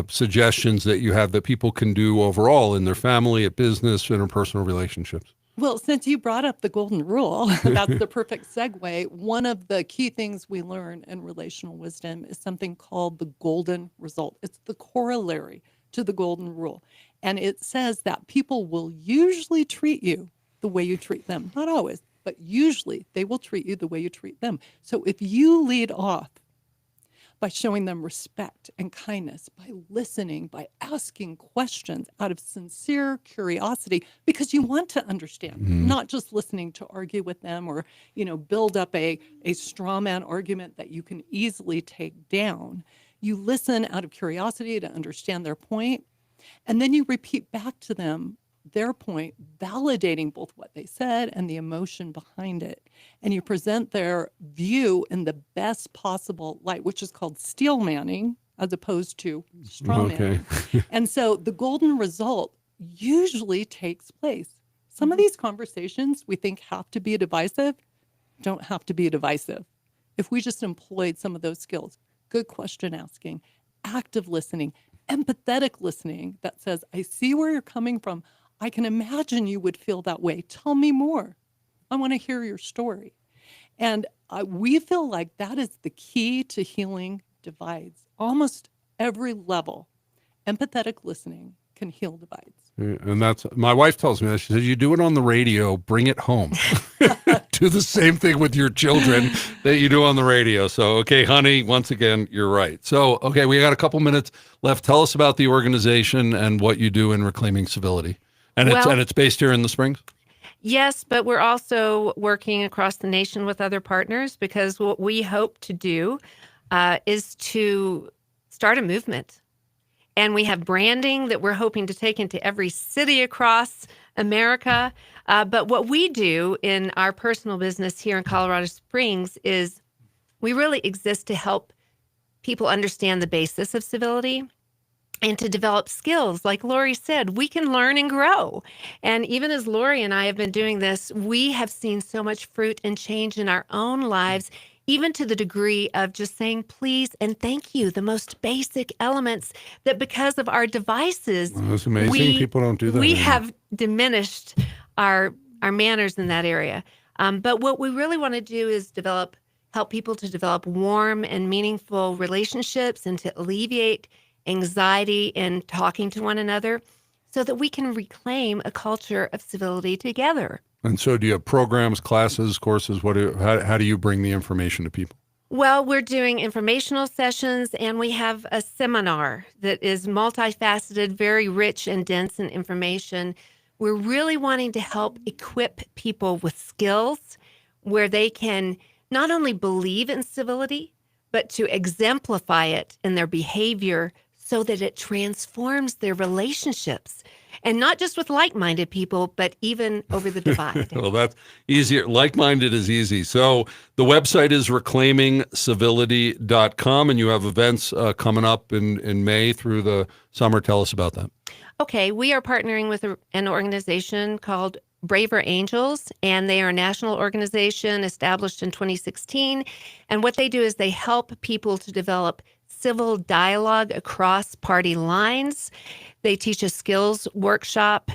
[SPEAKER 1] suggestions that you have that people can do overall in their family, at business, interpersonal relationships?
[SPEAKER 3] Well, since you brought up the golden rule, that's the perfect segue. One of the key things we learn in relational wisdom is something called the golden result. It's the corollary to the golden rule. And it says that people will usually treat you the way you treat them. Not always, but usually they will treat you the way you treat them. So if you lead off by showing them respect and kindness, by listening, by asking questions out of sincere curiosity, because you want to understand, not just listening to argue with them or, build up a straw man argument that you can easily take down. You listen out of curiosity to understand their point, and then you repeat back to them their point, validating both what they said and the emotion behind it. And you present their view in the best possible light, which is called steel manning as opposed to straw manning. And so the golden result usually takes place. Some of these conversations we think have to be divisive, don't have to be divisive. If we just employed some of those skills, good question asking, active listening, empathetic listening that says, I see where you're coming from. I can imagine you would feel that way. Tell me more. I want to hear your story. And we feel like that is the key to healing divides. Almost every level, empathetic listening can heal divides.
[SPEAKER 1] And that's, my wife tells me that. She says, you do it on the radio, bring it home. do the same thing with your children that you do on the radio. So, okay, honey, once again, you're right. So, okay, we got a couple minutes left. Tell us about the organization and what you do in Reclaiming Civility. And it's based here in the Springs?
[SPEAKER 2] Yes, but we're also working across the nation with other partners, because what we hope to do is to start a movement. And we have branding that we're hoping to take into every city across America. But what we do in our personal business here in Colorado Springs is we really exist to help people understand the basis of civility and to develop skills. Like Lori said, we can learn and grow. And even as Lori and I have been doing this, we have seen so much fruit and change in our own lives, even to the degree of just saying please and thank you, the most basic elements that because of our devices,
[SPEAKER 1] That's amazing. People don't do that
[SPEAKER 2] we
[SPEAKER 1] anymore.
[SPEAKER 2] have diminished our manners in that area. But what we really want to do is help people to develop warm and meaningful relationships and to alleviate anxiety in talking to one another so that we can reclaim a culture of civility together.
[SPEAKER 1] And so do you have programs, classes, courses? How do you bring the information to people?
[SPEAKER 2] Well, we're doing informational sessions, and we have a seminar that is multifaceted, very rich and dense in information. We're really wanting to help equip people with skills where they can not only believe in civility, but to exemplify it in their behavior so that it transforms their relationships. And not just with like-minded people, but even over the divide.
[SPEAKER 1] Well, that's easier. Like-minded is easy. So the website is reclaimingcivility.com, and you have events coming up in May through the summer. Tell us about that.
[SPEAKER 2] Okay, we are partnering with an organization called Braver Angels, and they are a national organization established in 2016. And what they do is they help people to develop civil dialogue across party lines. They teach a skills workshop,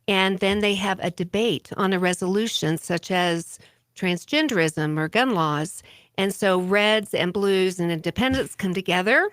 [SPEAKER 2] and then they have a debate on a resolution such as transgenderism or gun laws. And so reds and blues and independents come together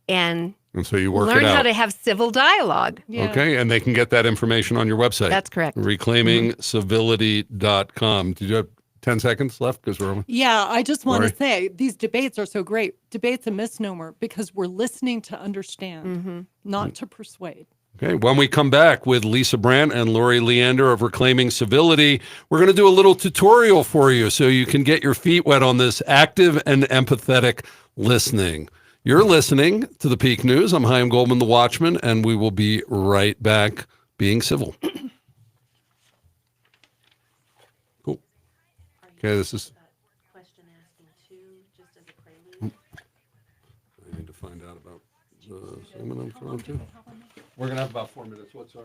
[SPEAKER 2] and
[SPEAKER 1] so you work
[SPEAKER 2] learn
[SPEAKER 1] it out.
[SPEAKER 2] how to have civil dialogue.
[SPEAKER 3] Yeah.
[SPEAKER 1] Okay, and they can get that information on your website.
[SPEAKER 2] That's correct.
[SPEAKER 1] Reclaimingcivility.com. Did you have 10 seconds left? Because we're
[SPEAKER 3] Yeah, I just want
[SPEAKER 1] Lori?
[SPEAKER 3] to say these debates are so great. Debate's a misnomer because we're listening to understand, not to persuade.
[SPEAKER 1] Okay, when we come back with Lisa Brandt and Lori Leander of Reclaiming Civility, we're going to do a little tutorial for you so you can get your feet wet on this active and empathetic listening. You're listening to the Peak News. I'm Chaim Goldman, the Watchman, and we will be right back being civil. Cool. Okay, this is...
[SPEAKER 2] Question asking too, just as a prelude.
[SPEAKER 1] I need to find out about the segment I'm throwing to. We're going to have about 4 minutes. What's
[SPEAKER 4] All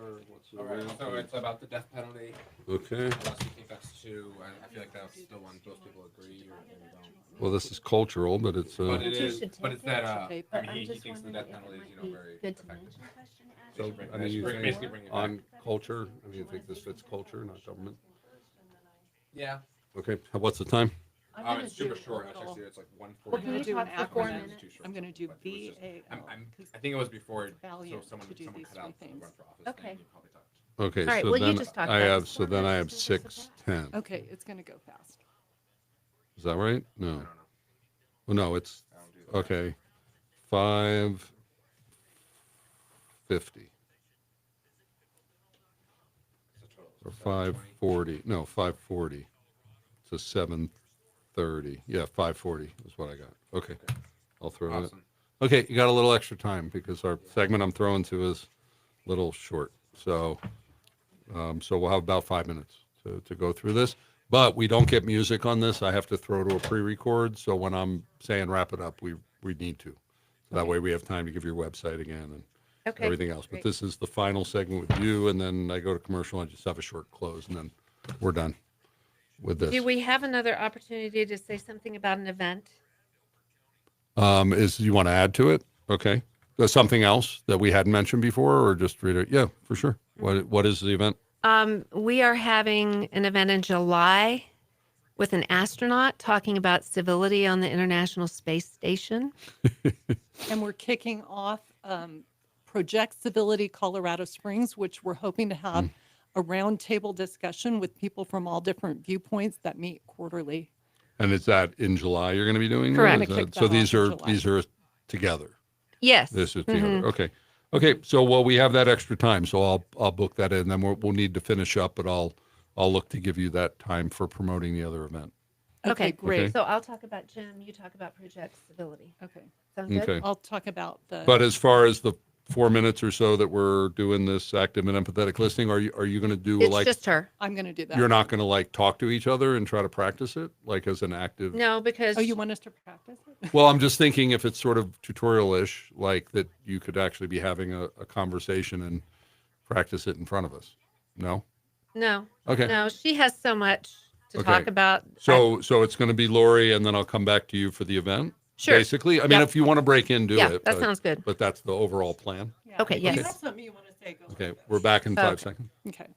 [SPEAKER 4] right, so it's about the death penalty.
[SPEAKER 1] Okay.
[SPEAKER 4] Unless you think that's too, I feel like that's the one most people agree or don't.
[SPEAKER 1] Well, this is cultural, but it's...
[SPEAKER 4] But it
[SPEAKER 2] You
[SPEAKER 4] is,
[SPEAKER 2] should
[SPEAKER 4] but
[SPEAKER 2] take
[SPEAKER 4] it's that,
[SPEAKER 3] Okay,
[SPEAKER 4] I
[SPEAKER 2] But
[SPEAKER 4] mean,
[SPEAKER 2] I'm
[SPEAKER 4] he
[SPEAKER 2] just
[SPEAKER 4] thinks the
[SPEAKER 2] wondering
[SPEAKER 4] death
[SPEAKER 2] if
[SPEAKER 4] penalty
[SPEAKER 2] it
[SPEAKER 4] is,
[SPEAKER 2] might be
[SPEAKER 4] very
[SPEAKER 2] good to
[SPEAKER 4] effective.
[SPEAKER 2] mention question asking.
[SPEAKER 1] So,
[SPEAKER 4] Basically
[SPEAKER 1] I mean, you think
[SPEAKER 4] basically bring it back.
[SPEAKER 1] on culture, I mean, you think this fits culture, not government?
[SPEAKER 4] Yeah.
[SPEAKER 1] Okay, what's the time?
[SPEAKER 3] I'm
[SPEAKER 4] It's super short. Actually, it's like 1:40.
[SPEAKER 3] We're going to do an
[SPEAKER 2] talk for 4
[SPEAKER 3] acronym.
[SPEAKER 2] minutes?
[SPEAKER 4] Too short.
[SPEAKER 3] I'm going to do
[SPEAKER 4] But it was just-
[SPEAKER 3] VAL.
[SPEAKER 4] I think it was before,
[SPEAKER 3] Valiant
[SPEAKER 4] so someone
[SPEAKER 3] to do
[SPEAKER 4] cut
[SPEAKER 3] these
[SPEAKER 4] out
[SPEAKER 3] three
[SPEAKER 4] the run
[SPEAKER 3] things.
[SPEAKER 4] for office.
[SPEAKER 2] Okay.
[SPEAKER 4] thing, you probably talked.
[SPEAKER 1] Okay,
[SPEAKER 2] All right,
[SPEAKER 1] so
[SPEAKER 2] well, you
[SPEAKER 1] then
[SPEAKER 2] just talk
[SPEAKER 1] I
[SPEAKER 2] about
[SPEAKER 1] have,
[SPEAKER 2] this.
[SPEAKER 1] so then I have 6:10.
[SPEAKER 3] Okay, it's going to go fast.
[SPEAKER 1] Is that right? No.
[SPEAKER 4] I don't know.
[SPEAKER 1] Well, no, it's,
[SPEAKER 4] I don't do that.
[SPEAKER 1] okay, 5:50
[SPEAKER 4] It's a total.
[SPEAKER 1] or 5:40. No, 5:40 to 7:30. Yeah, 5:40 is what I got. Okay, I'll throw it.
[SPEAKER 4] Awesome.
[SPEAKER 1] Okay, you got a little extra time because our segment I'm throwing to is a little short. So, so we'll have about 5 minutes to go through this. But we don't get music on this. I have to throw to a pre-record. So when I'm saying wrap it up, we need to. So that way we have time to give your website again and
[SPEAKER 2] Okay.
[SPEAKER 1] everything else. But
[SPEAKER 2] great.
[SPEAKER 1] this is the final segment with you, and then I go to commercial and just have a short close, and then we're done with this.
[SPEAKER 2] Do we have another opportunity to say something about an event?
[SPEAKER 1] Is you want to add to it? Okay. There's something else that we hadn't mentioned before, or just read it? Yeah, for sure. What is the event?
[SPEAKER 2] We are having an event in July with an astronaut talking about civility on the International Space Station.
[SPEAKER 3] And we're kicking off Project Civility Colorado Springs, which we're hoping to have a roundtable discussion with people from all different viewpoints that meet quarterly.
[SPEAKER 1] And is that in July you're going to be doing that?
[SPEAKER 2] Correct.
[SPEAKER 1] Is
[SPEAKER 3] Gonna kick
[SPEAKER 1] so
[SPEAKER 3] that
[SPEAKER 1] these
[SPEAKER 3] off in
[SPEAKER 1] are
[SPEAKER 3] July.
[SPEAKER 1] these are together.
[SPEAKER 2] Yes.
[SPEAKER 1] This is together. Okay. Okay. So well, we have that extra time, so I'll book that in. Then we'll need to finish up, but I'll look to give you that time for promoting the other event.
[SPEAKER 2] Okay,
[SPEAKER 3] Great.
[SPEAKER 1] Okay.
[SPEAKER 2] So I'll talk about Jim. You talk about Project Civility.
[SPEAKER 3] Okay.
[SPEAKER 2] Sound good?
[SPEAKER 1] Okay.
[SPEAKER 3] I'll talk about the.
[SPEAKER 1] But as far as the 4 minutes or so that we're doing this active and empathetic listening, are you going to do
[SPEAKER 2] It's
[SPEAKER 1] like
[SPEAKER 2] just her.
[SPEAKER 3] I'm going to do that.
[SPEAKER 1] you're not going to like talk to each other and try to practice it like as an active?
[SPEAKER 2] No, because
[SPEAKER 3] Oh, you want us to practice it?
[SPEAKER 1] Well, I'm just thinking if it's sort of tutorial-ish, like that you could actually be having a conversation and practice it in front of us. No?
[SPEAKER 2] no,
[SPEAKER 1] Okay.
[SPEAKER 2] no, she has so much to
[SPEAKER 1] Okay.
[SPEAKER 2] talk about.
[SPEAKER 1] So it's going to be Lori, and then I'll come back to you for the event.
[SPEAKER 2] Sure.
[SPEAKER 1] Basically, I mean,
[SPEAKER 2] Yep.
[SPEAKER 1] if you want to break in, do
[SPEAKER 2] Yeah,
[SPEAKER 1] it.
[SPEAKER 2] that sounds good.
[SPEAKER 1] But that's the overall plan.
[SPEAKER 3] Yeah.
[SPEAKER 2] Okay,
[SPEAKER 3] If you
[SPEAKER 2] yes.
[SPEAKER 3] have something you want to say, go
[SPEAKER 1] Okay,
[SPEAKER 3] ahead.
[SPEAKER 1] we're back in 5
[SPEAKER 2] Okay.
[SPEAKER 1] seconds.
[SPEAKER 3] Okay.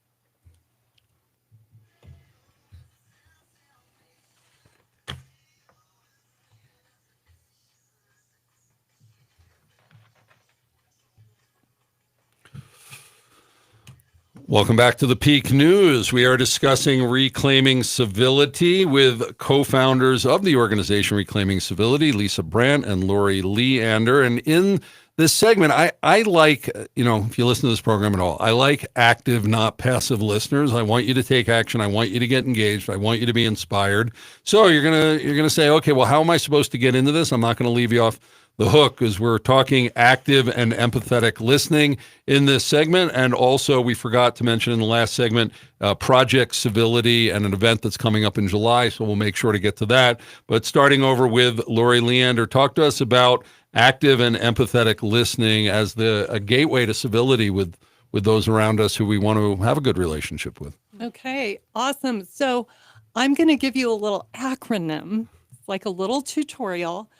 [SPEAKER 1] Welcome back to the Peak News. We are discussing Reclaiming Civility with co-founders of the organization Reclaiming Civility, Lisa Brandt and Lori Leander. And in this segment, I like, if you listen to this program at all, I like active, not passive listeners. I want you to take action. I want you to get engaged. I want you to be inspired. So you're gonna say, okay, well, how am I supposed to get into this? I'm not going to leave you off the hook because we're talking active and empathetic listening in this segment. And also, we forgot to mention in the last segment, Project Civility and an event that's coming up in July. So we'll make sure to get to that. But starting over with Lori Leander, talk to us about active and empathetic listening as a gateway to civility with those around us who we want to have a good relationship with.
[SPEAKER 3] Okay, awesome. So I'm going to give you a little acronym, like a little tutorial.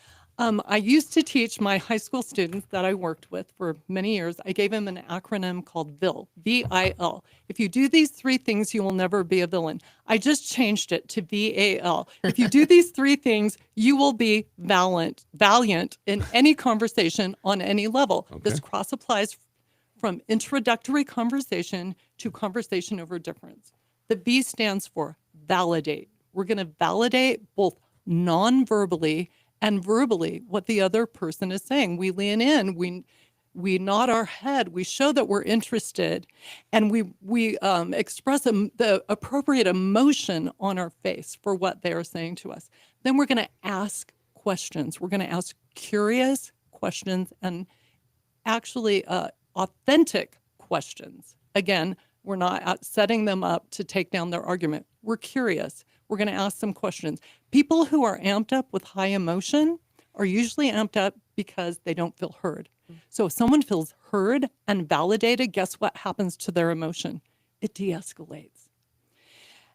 [SPEAKER 3] I used to teach my high school students that I worked with for many years. I gave them an acronym called VIL, V-I-L. If you do these 3 things, you will never be a villain. I just changed it to VAL. If you do these 3 things, you will be valiant in any conversation on any level.
[SPEAKER 1] Okay.
[SPEAKER 3] This cross applies from introductory conversation to conversation over difference. The V stands for validate. We're going to validate both non-verbally and verbally what the other person is saying. We lean in, we nod our head, we show that we're interested, and we express the appropriate emotion on our face for what they are saying to us. Then we're going to ask questions. We're going to ask curious questions and actually authentic questions. Again, we're not setting them up to take down their argument. We're curious. We're going to ask some questions. People who are amped up with high emotion are usually amped up because they don't feel heard. So if someone feels heard and validated, guess what happens to their emotion? It de-escalates.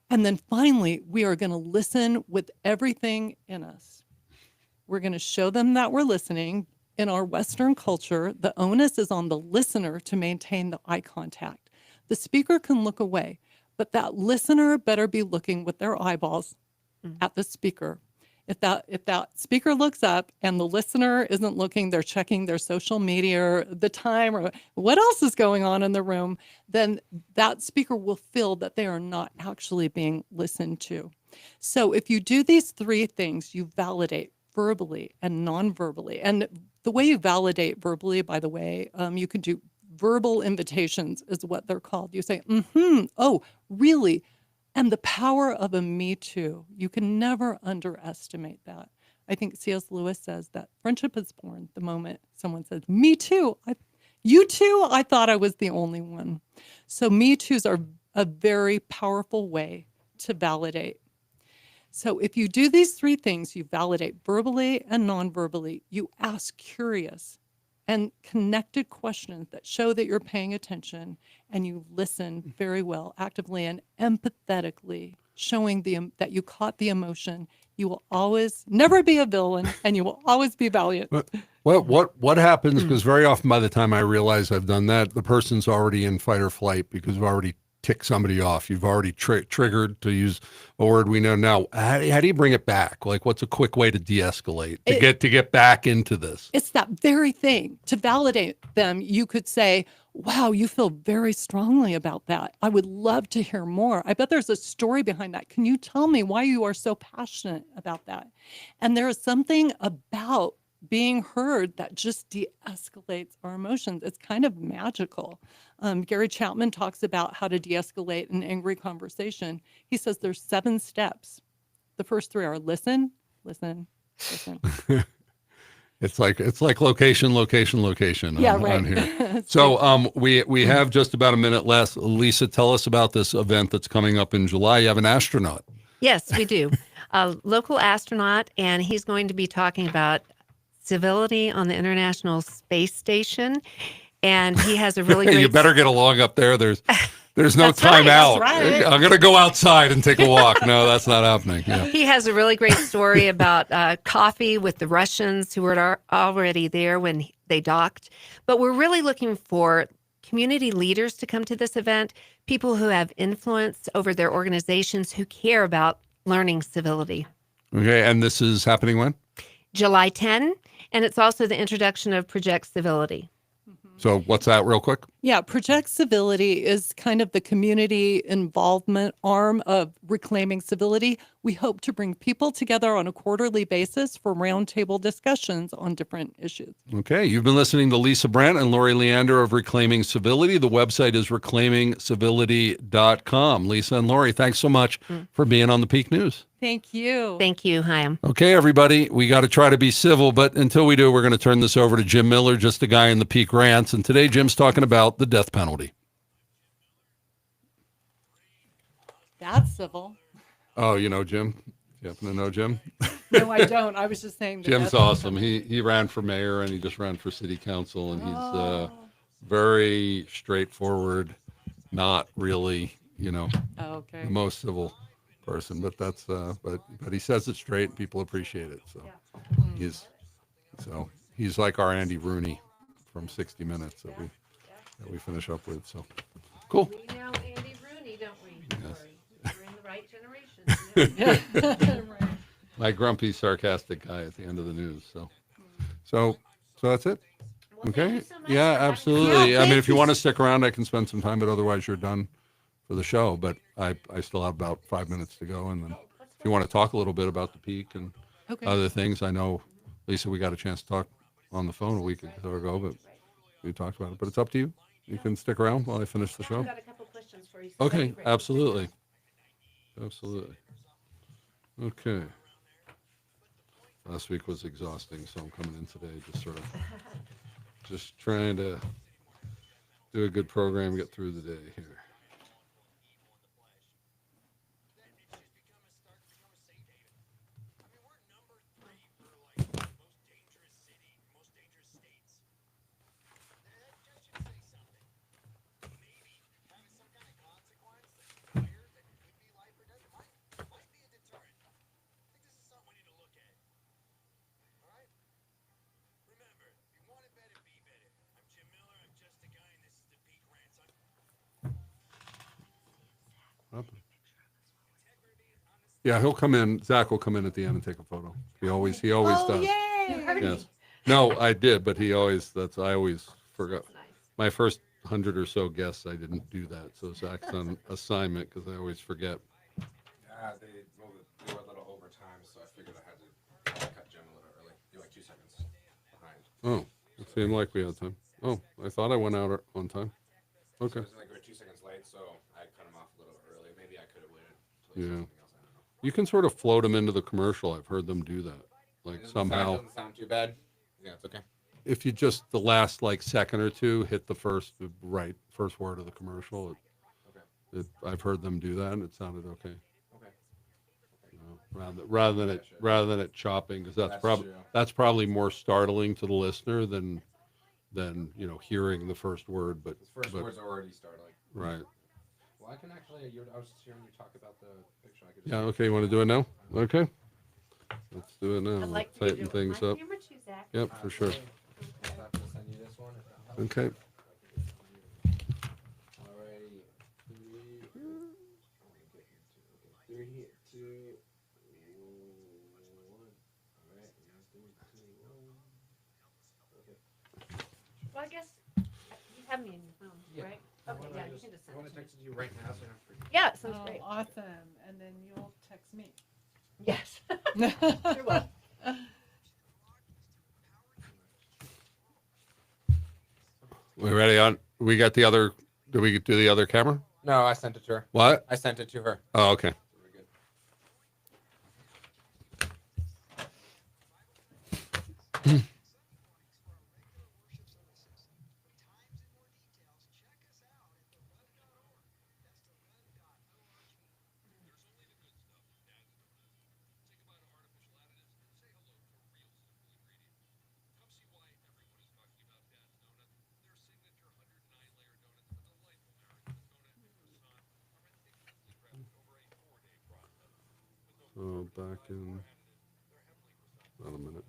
[SPEAKER 3] And then finally, we are going to listen with everything in us. We're going to show them that we're listening. In our Western culture, the onus is on the listener to maintain the eye contact. The speaker can look away, but that listener better be looking with their eyeballs at the speaker. If that speaker looks up and the listener isn't looking, they're checking their social media or the time or what else is going on in the room, then that speaker will feel that they are not actually being listened to. So if you do these 3 things, you validate verbally and non-verbally. And the way you validate verbally, by the way, you can do verbal invitations is what they're called. You say, oh, really? And the power of a me too. You can never underestimate that. I think C.S. Lewis says that friendship is born the moment someone says, me too. You too? I thought I was the only one. So me toos are a very powerful way to validate. So if you do these 3 things, you validate verbally and non-verbally, you ask curious and connected questions that show that you're paying attention, and you listen very well, actively and empathetically, showing that you caught the emotion. You will always never be a villain, and you will always be valiant.
[SPEAKER 1] Well, what happens, because very often by the time I realize I've done that, the person's already in fight or flight because we've already tick somebody off. You've already triggered, to use a word we know now. How do you bring it back? Like, what's a quick way to de-escalate, to get back into this?
[SPEAKER 3] It's that very thing. To validate them, you could say, wow, you feel very strongly about that. I would love to hear more. I bet there's a story behind that. Can you tell me why you are so passionate about that? And there is something about being heard that just de-escalates our emotions. It's kind of magical. Gary Chapman talks about how to de-escalate an angry conversation. He says there's 7 steps. The first 3 are listen, listen, listen.
[SPEAKER 1] It's like location on here. So we have just about a minute left. Lisa, tell us about this event that's coming up in July. You have an astronaut.
[SPEAKER 2] Yes, we do. A local astronaut, and he's going to be talking about civility on the International Space Station. And he has a really great...
[SPEAKER 1] You better get along up there. There's no
[SPEAKER 2] That's
[SPEAKER 1] time
[SPEAKER 2] right,
[SPEAKER 1] out.
[SPEAKER 2] that's right.
[SPEAKER 1] I'm going to go outside and take a walk. No, that's not happening. Yeah.
[SPEAKER 2] He has a really great story about coffee with the Russians who were already there when they docked. But we're really looking for community leaders to come to this event, people who have influence over their organizations, who care about learning civility.
[SPEAKER 1] Okay, and this is happening when?
[SPEAKER 2] July 10, and it's also the introduction of Project Civility.
[SPEAKER 1] So what's that real quick?
[SPEAKER 3] Yeah, Project Civility is kind of the community involvement arm of Reclaiming Civility. We hope to bring people together on a quarterly basis for roundtable discussions on different issues.
[SPEAKER 1] Okay, you've been listening to Lisa Brandt and Lori Leander of Reclaiming Civility. The website is reclaimingcivility.com. Lisa and Lori, thanks so much for being on the Peak News.
[SPEAKER 3] Thank you.
[SPEAKER 2] Thank you, Chaim.
[SPEAKER 1] Okay, everybody, we got to try to be civil, but until we do, we're going to turn this over to Jim Miller, just a guy in the Peak Rants. And today, Jim's talking about the death penalty.
[SPEAKER 3] That's civil.
[SPEAKER 1] Oh, you know Jim? You happen to know Jim?
[SPEAKER 3] No, I don't. I was just saying.
[SPEAKER 1] Jim's awesome. He ran for mayor and he just ran for city council, and he's very straightforward, not really, the most civil person, but that's but he says it straight and people appreciate it. So he's like our Andy Rooney from 60 Minutes that we finish up with. So cool.
[SPEAKER 2] We know Andy Rooney, don't we?
[SPEAKER 1] Yes.
[SPEAKER 2] We're in the right generation.
[SPEAKER 1] My grumpy, sarcastic guy at the end of the news. So that's it.
[SPEAKER 2] Well,
[SPEAKER 1] Okay.
[SPEAKER 2] thank you so much
[SPEAKER 1] Yeah,
[SPEAKER 2] for having me.
[SPEAKER 1] absolutely.
[SPEAKER 3] Yeah,
[SPEAKER 1] I mean,
[SPEAKER 3] thank
[SPEAKER 1] if you
[SPEAKER 3] you.
[SPEAKER 1] want to stick around, I can spend some time, but otherwise you're done for the show. But I still have about 5 minutes to go. And then if you want to talk a little bit about the Peak and
[SPEAKER 3] Okay.
[SPEAKER 1] other things, I know, Lisa, we got a chance to talk on the phone a week ago, but we talked about it. But it's up to you. You can stick around while I finish the show.
[SPEAKER 2] I've got a couple questions for you. so
[SPEAKER 1] Okay,
[SPEAKER 2] that'd be great.
[SPEAKER 1] absolutely. Okay. Last week was exhausting, so I'm coming in today just trying to do a good program, get through the day here. Yeah, he'll come in. Zach will come in at the end and take a photo. He always does.
[SPEAKER 3] Yay!
[SPEAKER 1] Yes. No, I did, but I always forgot. My first 100 or so guests, I didn't do that. So Zach's on assignment because I always forget.
[SPEAKER 4] They were a little over time, so I figured I had to cut Jim a little early. You're like 2 seconds behind.
[SPEAKER 1] Oh, it seemed like we had time. Oh, I thought I went out on time.
[SPEAKER 4] So
[SPEAKER 1] Okay.
[SPEAKER 4] it was like we're 2 seconds late, so I cut him off a little early. Maybe I could have waited until
[SPEAKER 1] Yeah.
[SPEAKER 4] something else. I don't know.
[SPEAKER 1] You can sort of float them into the commercial. I've heard them do that. Like
[SPEAKER 4] Doesn't
[SPEAKER 1] somehow,
[SPEAKER 4] sound too bad. Yeah, it's okay.
[SPEAKER 1] if you just the last like second or two hit the first word of the commercial, I've heard them do that, and it sounded okay.
[SPEAKER 4] Okay.
[SPEAKER 1] Rather than it chopping, because
[SPEAKER 4] That's
[SPEAKER 1] that's
[SPEAKER 4] true.
[SPEAKER 1] probably more startling to the listener than hearing the first word. But
[SPEAKER 4] His first words are already startling.
[SPEAKER 1] right.
[SPEAKER 4] Well, I can actually. I was just hearing you talk about the picture. I could just
[SPEAKER 1] Yeah. Okay. You want to do it now? Okay. Let's do it now.
[SPEAKER 2] I'd like to
[SPEAKER 1] Tighten
[SPEAKER 2] do it with
[SPEAKER 1] things
[SPEAKER 2] my
[SPEAKER 1] up.
[SPEAKER 2] camera too, Zach.
[SPEAKER 1] Yep, for sure.
[SPEAKER 4] I'll have to send you this one if that helps.
[SPEAKER 1] Okay.
[SPEAKER 4] Alrighty. 3,
[SPEAKER 2] have me in your phone,
[SPEAKER 4] Yeah.
[SPEAKER 2] right? Okay, yeah, you can just
[SPEAKER 4] I
[SPEAKER 2] send
[SPEAKER 4] want
[SPEAKER 2] it
[SPEAKER 4] to
[SPEAKER 2] to me.
[SPEAKER 4] text you right now, so you're not free.
[SPEAKER 2] Yeah, sounds
[SPEAKER 3] Oh,
[SPEAKER 2] great.
[SPEAKER 3] awesome. And then you'll text me.
[SPEAKER 2] Yes. Sure will.
[SPEAKER 1] We ready on? We got the other. Did we do the other camera?
[SPEAKER 4] No, I sent it to her.
[SPEAKER 1] What?
[SPEAKER 4] I sent it to her.
[SPEAKER 1] Oh, okay.
[SPEAKER 4] We're good.
[SPEAKER 1] Oh, back in. Wait a minute.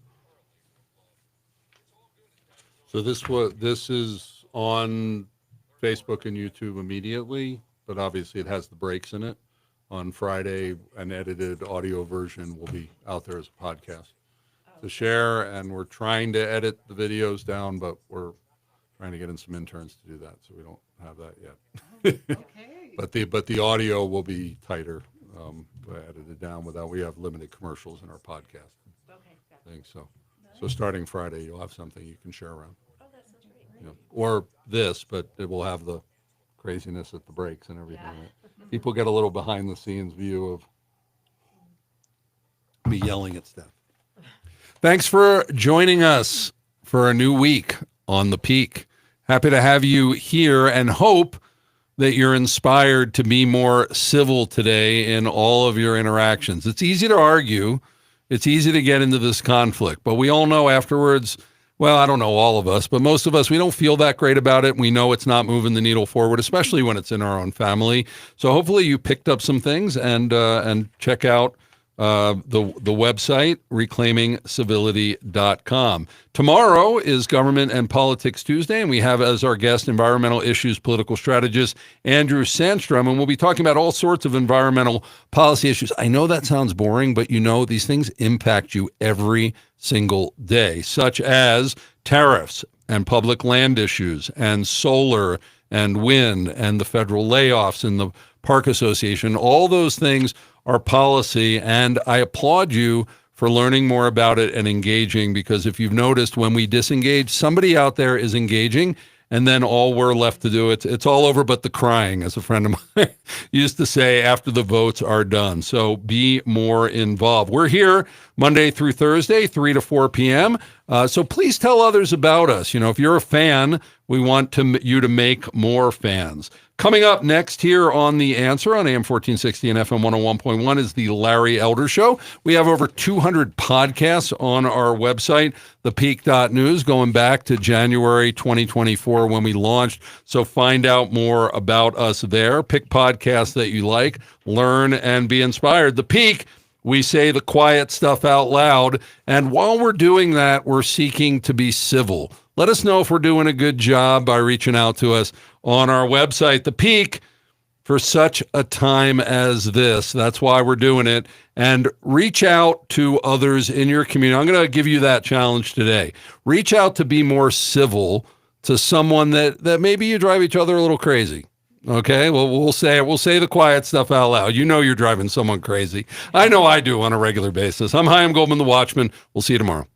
[SPEAKER 1] So this is on Facebook and YouTube immediately, but obviously it has the breaks in it. On Friday, an edited audio version will be out there as a podcast to share, and we're trying to edit the videos down, but we're trying to get in some interns to do that, so we don't have that yet.
[SPEAKER 3] Okay.
[SPEAKER 1] But the audio will be tighter, edited down without. We have limited commercials in our podcast
[SPEAKER 2] Okay, got it.
[SPEAKER 1] thing, so starting Friday, you'll have something you can share around.
[SPEAKER 2] Oh, that sounds great.
[SPEAKER 1] You know, or this, but it will have the craziness at the breaks and everything.
[SPEAKER 2] Yeah.
[SPEAKER 1] Right? People get a little behind the scenes view of me yelling at Steph. Thanks for joining us for a new week on The Peak. Happy to have you here and hope that you're inspired to be more civil today in all of your interactions. It's easy to argue. It's easy to get into this conflict, but we all know afterwards, well, I don't know all of us, but most of us, we don't feel that great about it. We know it's not moving the needle forward, especially when it's in our own family. So hopefully you picked up some things and check out the website, reclaimingcivility.com. Tomorrow is Government and Politics Tuesday, and we have as our guest environmental issues political strategist Andrew Sandstrom, and we'll be talking about all sorts of environmental policy issues. I know that sounds boring, but you know these things impact you every single day, such as tariffs and public land issues and solar and wind and the federal layoffs and the Park Association. All those things are policy, and I applaud you for learning more about it and engaging, because if you've noticed, when we disengage, somebody out there is engaging, and then all we're left to do, it's all over but the crying, as a friend of mine used to say after the votes are done. So be more involved. We're here Monday through Thursday, 3 to 4 p.m. So please tell others about us. You know, if you're a fan, we want you to make more fans. Coming up next here on The Answer on AM 1460 and FM 101.1 is the Larry Elder Show. We have over 200 podcasts on our website, thepeak.news, going back to January 2024 when we launched. So find out more about us there. Pick podcasts that you like, learn, and be inspired. The Peak, we say the quiet stuff out loud. And while we're doing that, we're seeking to be civil. Let us know if we're doing a good job by reaching out to us on our website, The Peak, for such a time as this. That's why we're doing it. And reach out to others in your community. I'm going to give you that challenge today. Reach out to be more civil to someone that maybe you drive each other a little crazy. Okay, well, we'll say the quiet stuff out loud. You know you're driving someone crazy. I know I do on a regular basis. I'm Chaim Goldman, the Watchman. We'll see you tomorrow.